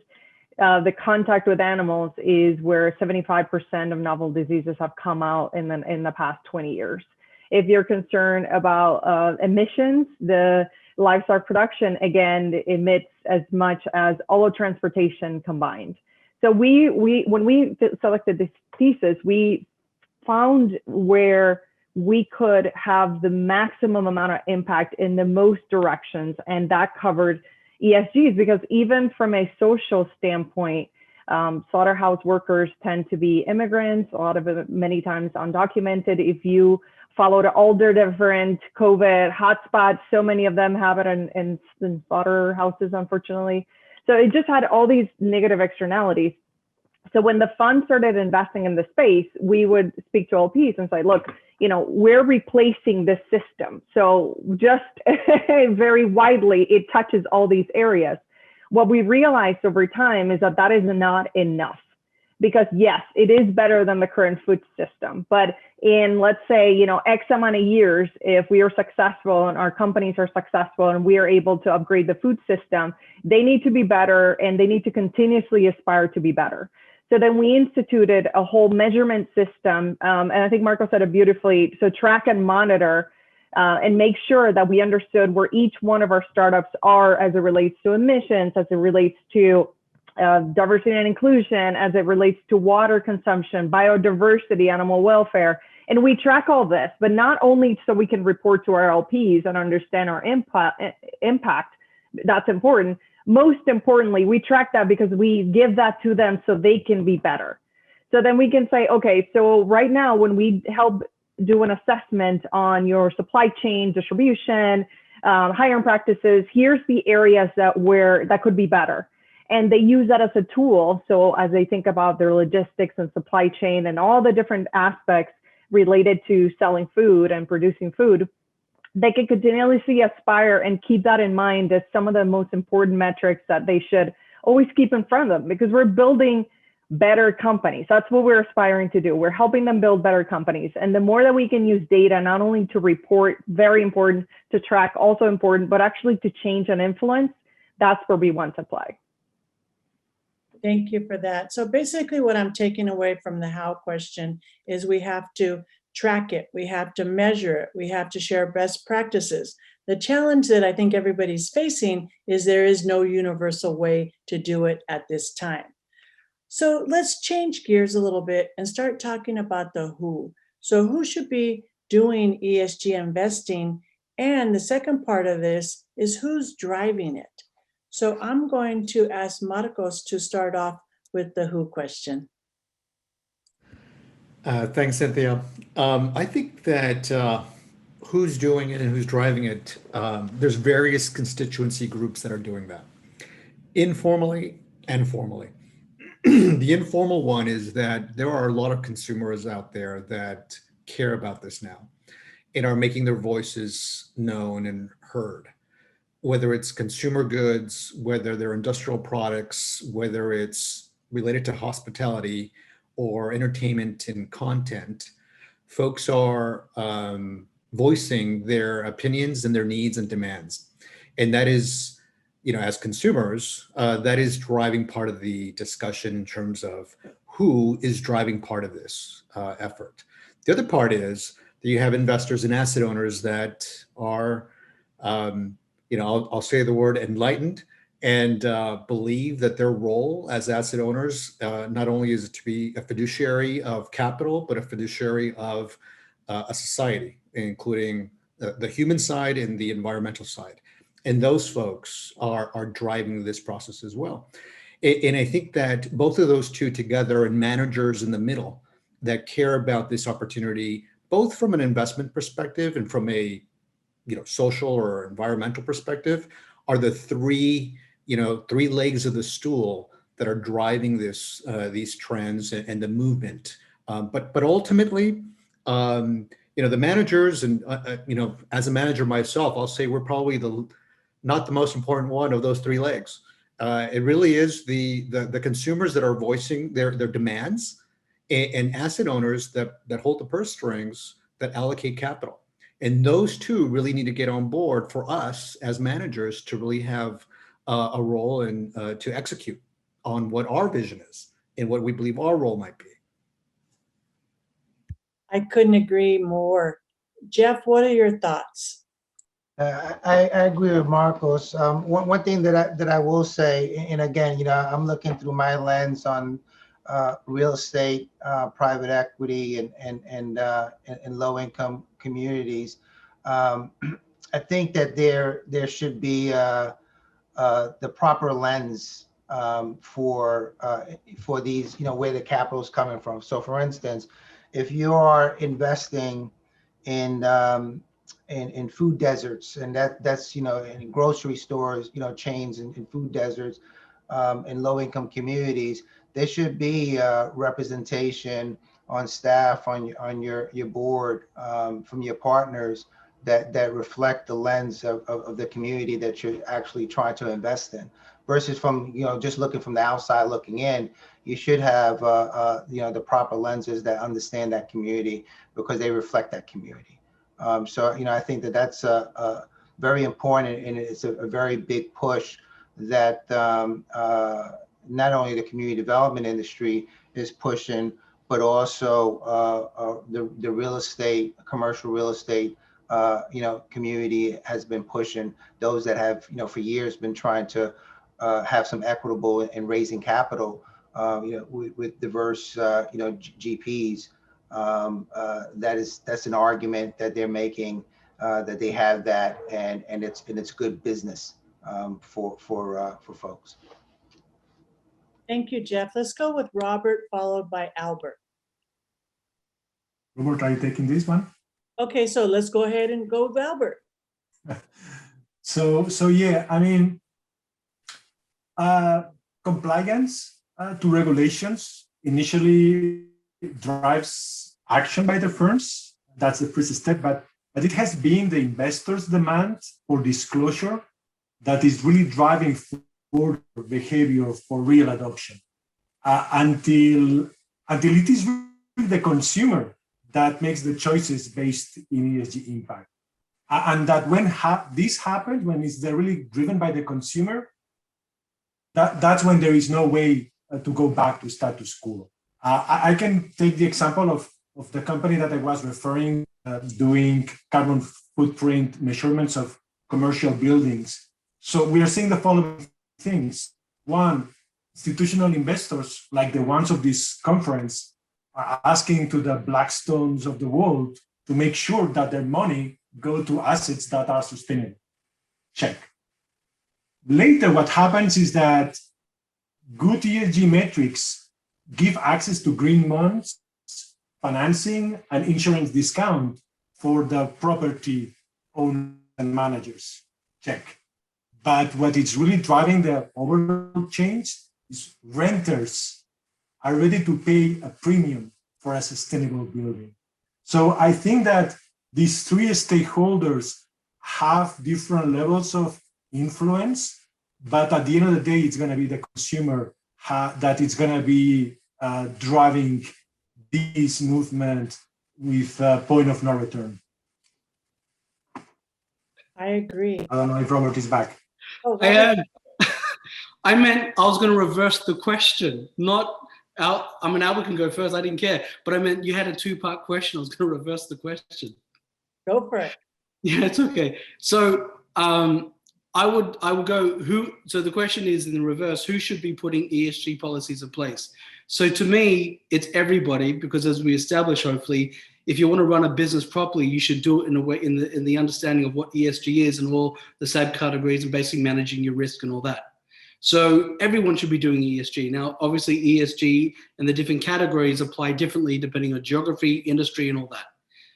the contact with animals is where 75% of novel diseases have come out in the past 20 years. If you're concerned about emissions, the livestock production, again, emits as much as all of transportation combined. So when we selected this thesis, we found where we could have the maximum amount of impact in the most directions, and that covered ESGs, because even from a social standpoint, Slaughterhouse workers tend to be immigrants, a lot of it many times undocumented. If you followed all their different COVID hotspots, so many of them have it in slaughterhouses, unfortunately. So it just had all these negative externalities. So when the fund started investing in the space, we would speak to LPs and say, look, we're replacing this system. So just very widely, it touches all these areas. What we realized over time is that is not enough, because yes, it is better than the current food system. But in, let's say, X amount of years, if we are successful and our companies are successful and we are able to upgrade the food system, they need to be better and they need to continuously aspire to be better. So then we instituted a whole measurement system. And I think Marco said it beautifully. So track and monitor and make sure that we understood where each one of our startups are as it relates to emissions, as it relates to diversity and inclusion, as it relates to water consumption, biodiversity, animal welfare. And we track all this, but not only so we can report to our LPs and understand our impact, that's important. Most importantly, we track that because we give that to them so they can be better. So then we can say, okay, so right now when we help do an assessment on your supply chain, distribution, hiring practices, here's the areas that could be better. And they use that as a tool. So as they think about their logistics and supply chain and all the different aspects related to selling food and producing food, they can continuously aspire and keep that in mind as some of the most important metrics that they should always keep in front of them, because we're building better companies. That's what we're aspiring to do. We're helping them build better companies. And the more that we can use data, not only to report, very important, to track, also important, but actually to change and influence, that's where we want to play. Thank you for that. So basically what I'm taking away from the how question is we have to track it, we have to measure it, we have to share best practices. The challenge that I think everybody's facing is there is no universal way to do it at this time. So let's change gears a little bit and start talking about the who. So who should be doing ESG investing? And the second part of this is who's driving it. So I'm going to ask Marcos to start off with the who question. Thanks, Cynthia. I think that who's doing it and who's driving it, there's various constituency groups that are doing that, informally and formally. The informal one is that there are a lot of consumers out there that care about this now and are making their voices known and heard, whether it's consumer goods, whether they're industrial products, whether it's related to hospitality or entertainment and content. Folks are voicing their opinions and their needs and demands. And that is, as consumers, that is driving part of the discussion in terms of who is driving part of this effort. The other part is that you have investors and asset owners that are, I'll say the word enlightened and believe that their role as asset owners, not only is it to be a fiduciary of capital, but a fiduciary of a society, including the human side and the environmental side. And those folks are driving this process as well. And I think that both of those two together, and managers in the middle that care about this opportunity, both from an investment perspective and from a social or environmental perspective, are the three legs of the stool that are driving these trends and the movement. But ultimately, the managers and as a manager myself, I'll say we're probably not the most important one of those three legs. It really is the consumers that are voicing their demands and asset owners that hold the purse strings that allocate capital. And those two really need to get on board for us as managers to really have a role and to execute on what our vision is and what we believe our role might be. I couldn't agree more. Jeff, what are your thoughts? I agree with Marcos. One thing that I will say, and again, I'm looking through my lens on real estate, private equity, and low-income communities. I think that there should be the proper lens for these, where the capital is coming from. So, for instance, if you are investing in food deserts, and that's in grocery stores, chains and food deserts, in low-income communities, there should be representation on staff, on your board, from your partners that reflect the lens of the community that you're actually trying to invest in, versus from just looking from the outside looking in. You should have the proper lenses that understand that community, because they reflect that community. So I think that's very important, and it's a very big push that not only the community development industry is pushing, but also the real estate, commercial real estate, community has been pushing. Those that have, for years been trying to have some equitable in raising capital, with diverse, GPs. That's an argument that they're making, that they have that, and it's good business for folks. Thank you, Jeff. Let's go with Robert, followed by Albert. Robert, are you taking this one? Okay, so let's go ahead and go with Albert. So yeah, I mean, compliance to regulations initially drives action by the firms. That's the first step, but it has been the investors' demand for disclosure that is really driving forward behavior for real adoption, until it is really the consumer that makes the choices based in ESG impact. And that when this happens, when it's really driven by the consumer, that's when there is no way to go back to status quo. I can take the example of the company that I was referring, doing carbon footprint measurements of commercial buildings. So we are seeing the following things. One, institutional investors, like the ones of this conference, are asking to the Blackstones of the world to make sure that their money go to assets that are sustainable. Check. Later, what happens is that good ESG metrics give access to green bonds, financing, and insurance discount for the property owners and managers. Check. But what is really driving the overall change is renters are ready to pay a premium for a sustainable building. So I think that these three stakeholders have different levels of influence, but at the end of the day, it's going to be the consumer that is going to be driving this movement with a point of no return. I agree. I don't know if Robert is back. Oh, I meant I was going to reverse the question, not Al. I mean, Albert can go first. I didn't care, but I meant you had a two-part question. I was going to reverse the question. Go for it. Yeah, it's okay. So I would go who. So the question is in the reverse: who should be putting ESG policies in place? So to me, it's everybody, because as we establish, hopefully, if you want to run a business properly, you should do it in a way in the understanding of what ESG is and all the subcategories and basically managing your risk and all that. So everyone should be doing ESG. Now, obviously, ESG and the different categories apply differently depending on geography, industry, and all that.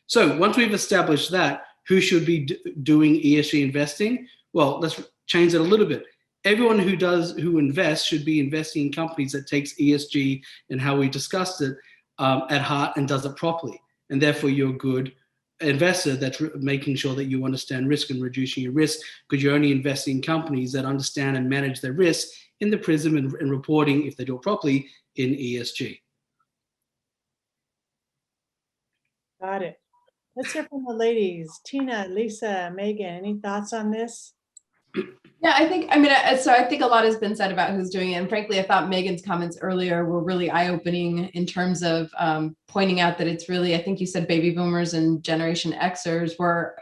So once we've established that, who should be doing ESG investing? Well, let's change it a little bit. Everyone who invests should be investing in companies that takes ESG and how we discussed it at heart and does it properly. And therefore, you're a good investor that's making sure that you understand risk and reducing your risk, because you're only investing in companies that understand and manage their risk in the prism and reporting, if they do it properly, in ESG. Got it. Let's hear from the ladies. Tina, Lisa, Megan, any thoughts on this? Yeah, I think a lot has been said about who's doing it. And frankly, I thought Megan's comments earlier were really eye-opening in terms of pointing out that it's really, I think you said baby boomers and Generation Xers were,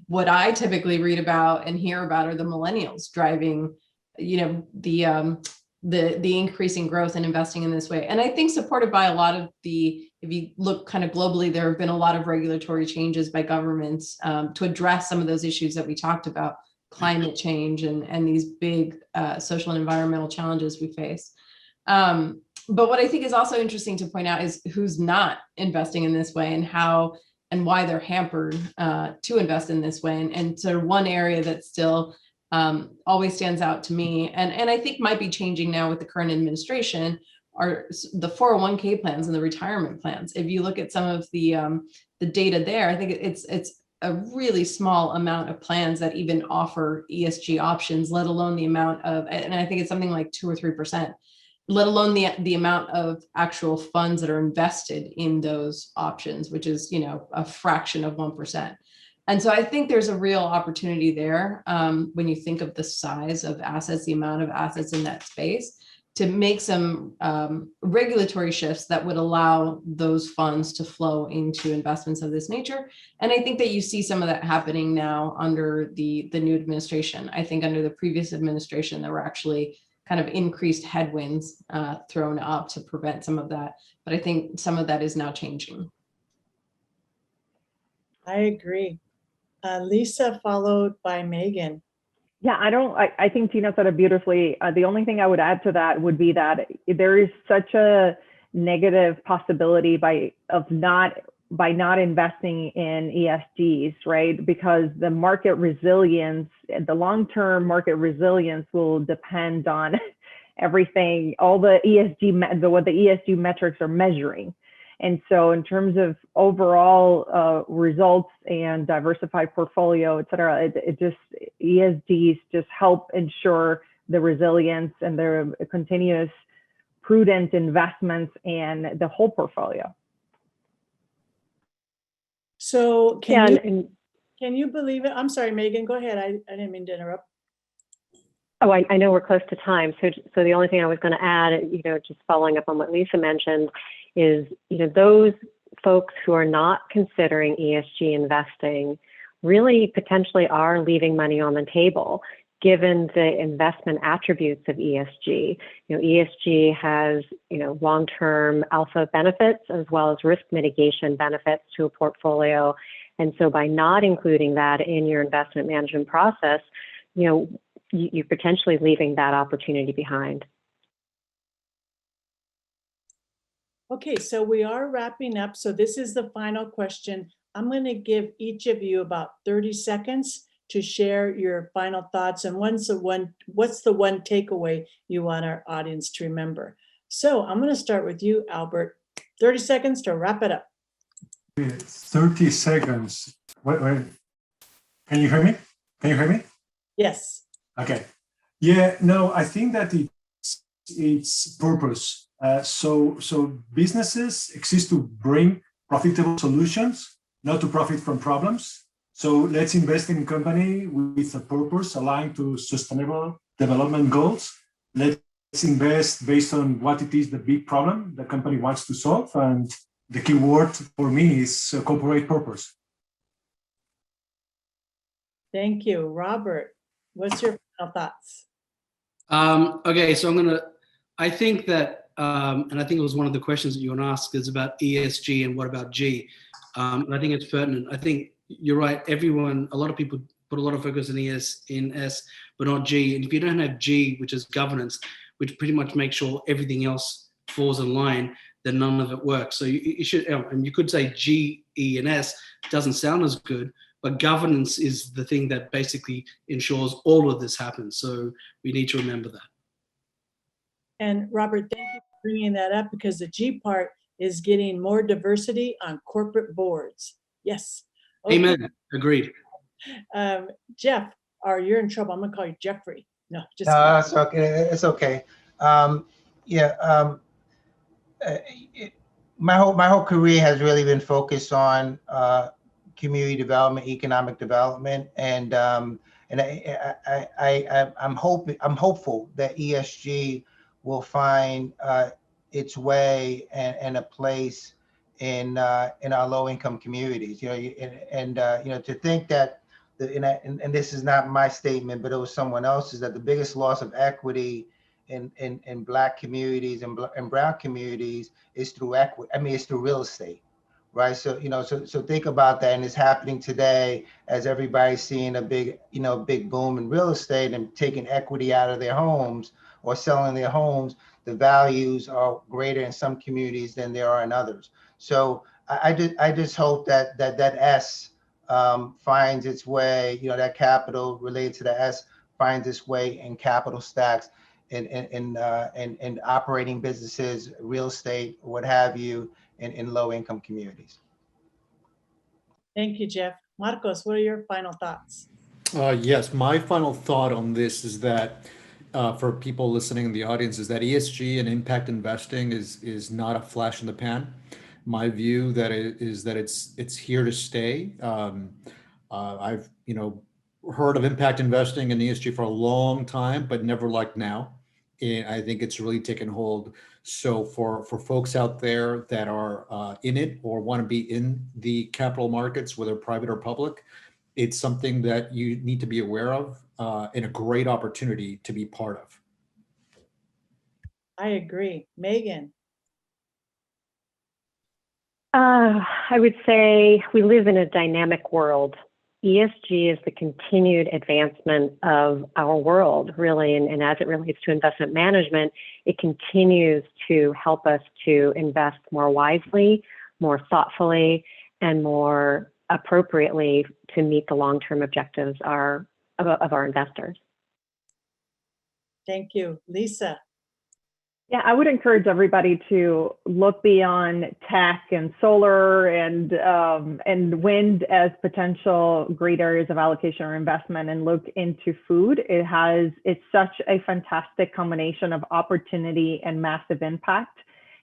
what I typically read about and hear about are the millennials driving, the increasing growth and investing in this way. And I think supported by a lot of if you look kind of globally, there have been a lot of regulatory changes by governments to address some of those issues that we talked about. climate change and these big social and environmental challenges we face. But what I think is also interesting to point out is who's not investing in this way and how and why they're hampered to invest in this way. And sort of one area that still always stands out to me, and I think might be changing now with the current administration, are the 401k plans and the retirement plans. If you look at some of the data there, I think it's a really small amount of plans that even offer ESG options, let alone the amount of, and I think it's something like 2 or 3%. Let alone the amount of actual funds that are invested in those options, which is, you know, a fraction of 1%. And so I think there's a real opportunity there when you think of the size of assets, the amount of assets in that space, to make some regulatory shifts that would allow those funds to flow into investments of this nature. And I think that you see some of that happening now under the new administration. I think under the previous administration, there were actually kind of increased headwinds thrown up to prevent some of that. But I think some of that is now changing. I agree. Lisa, followed by Megan. Yeah, I think Tina said it beautifully. The only thing I would add to that would be that there is such a negative possibility by not investing in ESGs, right? Because the market resilience, the long-term market resilience will depend on everything, all the what the ESG metrics are measuring. And so in terms of overall results and diversified portfolio, et cetera, ESGs just help ensure the resilience and the continuous prudent investments in the whole portfolio. So can you believe it? I'm sorry, Megan, go ahead. I didn't mean to interrupt. Oh, I know we're close to time. So the only thing I was going to add, you know, just following up on what Lisa mentioned, is, you know, those folks who are not considering ESG investing really potentially are leaving money on the table, given the investment attributes of ESG. You know, ESG has, you know, long-term alpha benefits as well as risk mitigation benefits to a portfolio. And so by not including that in your investment management process, you know, you're potentially leaving that opportunity behind. Okay, so we are wrapping up. So this is the final question. I'm going to give each of you about 30 seconds to share your final thoughts and what's the one takeaway you want our audience to remember. So I'm going to start with you, Albert. 30 seconds to wrap it up. 30 seconds. Wait. Can you hear me? Can you hear me? Yes. Okay. Yeah, no, I think that it's purpose. So businesses exist to bring profitable solutions, not to profit from problems. So let's invest in a company with a purpose aligned to sustainable development goals. Let's invest based on what it is the big problem the company wants to solve. And the key word for me is corporate purpose. Thank you. Robert, what's your final thoughts? Okay, so I think that, and I think it was one of the questions that you want to ask is about ESG and what about G. And I think it's pertinent. I think you're right. A lot of people put a lot of focus in S, but not G. And if you don't have G, which is governance, which pretty much makes sure everything else falls in line, then none of it works. So you should, and you could say G, E, and S doesn't sound as good, but governance is the thing that basically ensures all of this happens. So we need to remember that. And Robert, thank you for bringing that up, because the G part is getting more diversity on corporate boards. Yes. Okay. Amen. Agreed. Jeff, you're in trouble. I'm gonna call you Jeffrey. No, just it's okay. It's okay. My whole career has really been focused on community development, economic development, and I'm hopeful that ESG will find its way and a place in our low-income communities. You know, to think that and this is not my statement, but it was someone else's, that the biggest loss of equity in Black communities and brown communities is through equity. I mean, it's through real estate, right? So, so think about that. And it's happening today as everybody's seeing a big, big boom in real estate and taking equity out of their homes or selling their homes. The values are greater in some communities than there are in others. So I just hope that S finds its way, that capital related to the S finds its way in capital stacks in operating businesses, real estate, what have you, in low income communities. Thank you, Jeff. Marcos, what are your final thoughts? Yes, my final thought on this is that for people listening in the audience is that ESG and impact investing is not a flash in the pan. My view that is that it's here to stay. I've heard of impact investing and ESG for a long time, but never like now. And I think it's really taken hold. So for folks out there that are in it or want to be in the capital markets, whether private or public, it's something that you need to be aware of and a great opportunity to be part of. I agree. Megan. I would say we live in a dynamic world. ESG is the continued advancement of our world, really, and as it relates to investment management, it continues to help us to invest more wisely, more thoughtfully, and more appropriately to meet the long-term objectives of our investors. Thank you. Lisa. Yeah, I would encourage everybody to look beyond tech and solar and wind as potential great areas of allocation or investment and look into food. It's such a fantastic combination of opportunity and massive impact.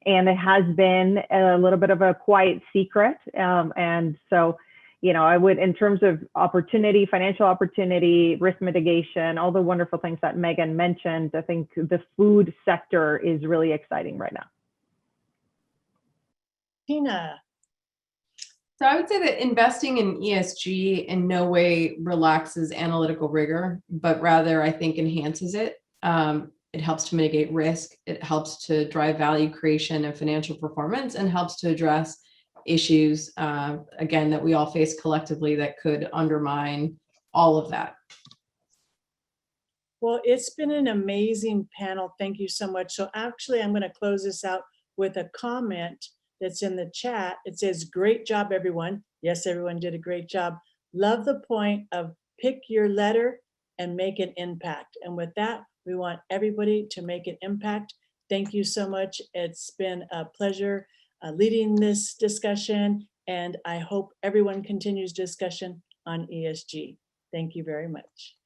And it has been a little bit of a quiet secret. And so, I would, in terms of opportunity, financial opportunity, risk mitigation, all the wonderful things that Megan mentioned, I think the food sector is really exciting right now. Tina. So I would say that investing in ESG in no way relaxes analytical rigor, but rather I think enhances it. It helps to mitigate risk. It helps to drive value creation and financial performance and helps to address issues, again, that we all face collectively that could undermine all of that. Well, it's been an amazing panel. Thank you so much. So actually, I'm going to close this out with a comment that's in the chat. It says, great job, everyone. Yes, everyone did a great job. Love the point of pick your letter and make an impact. And with that, we want everybody to make an impact. Thank you so much. It's been a pleasure leading this discussion, and I hope everyone continues discussion on ESG. Thank you very much.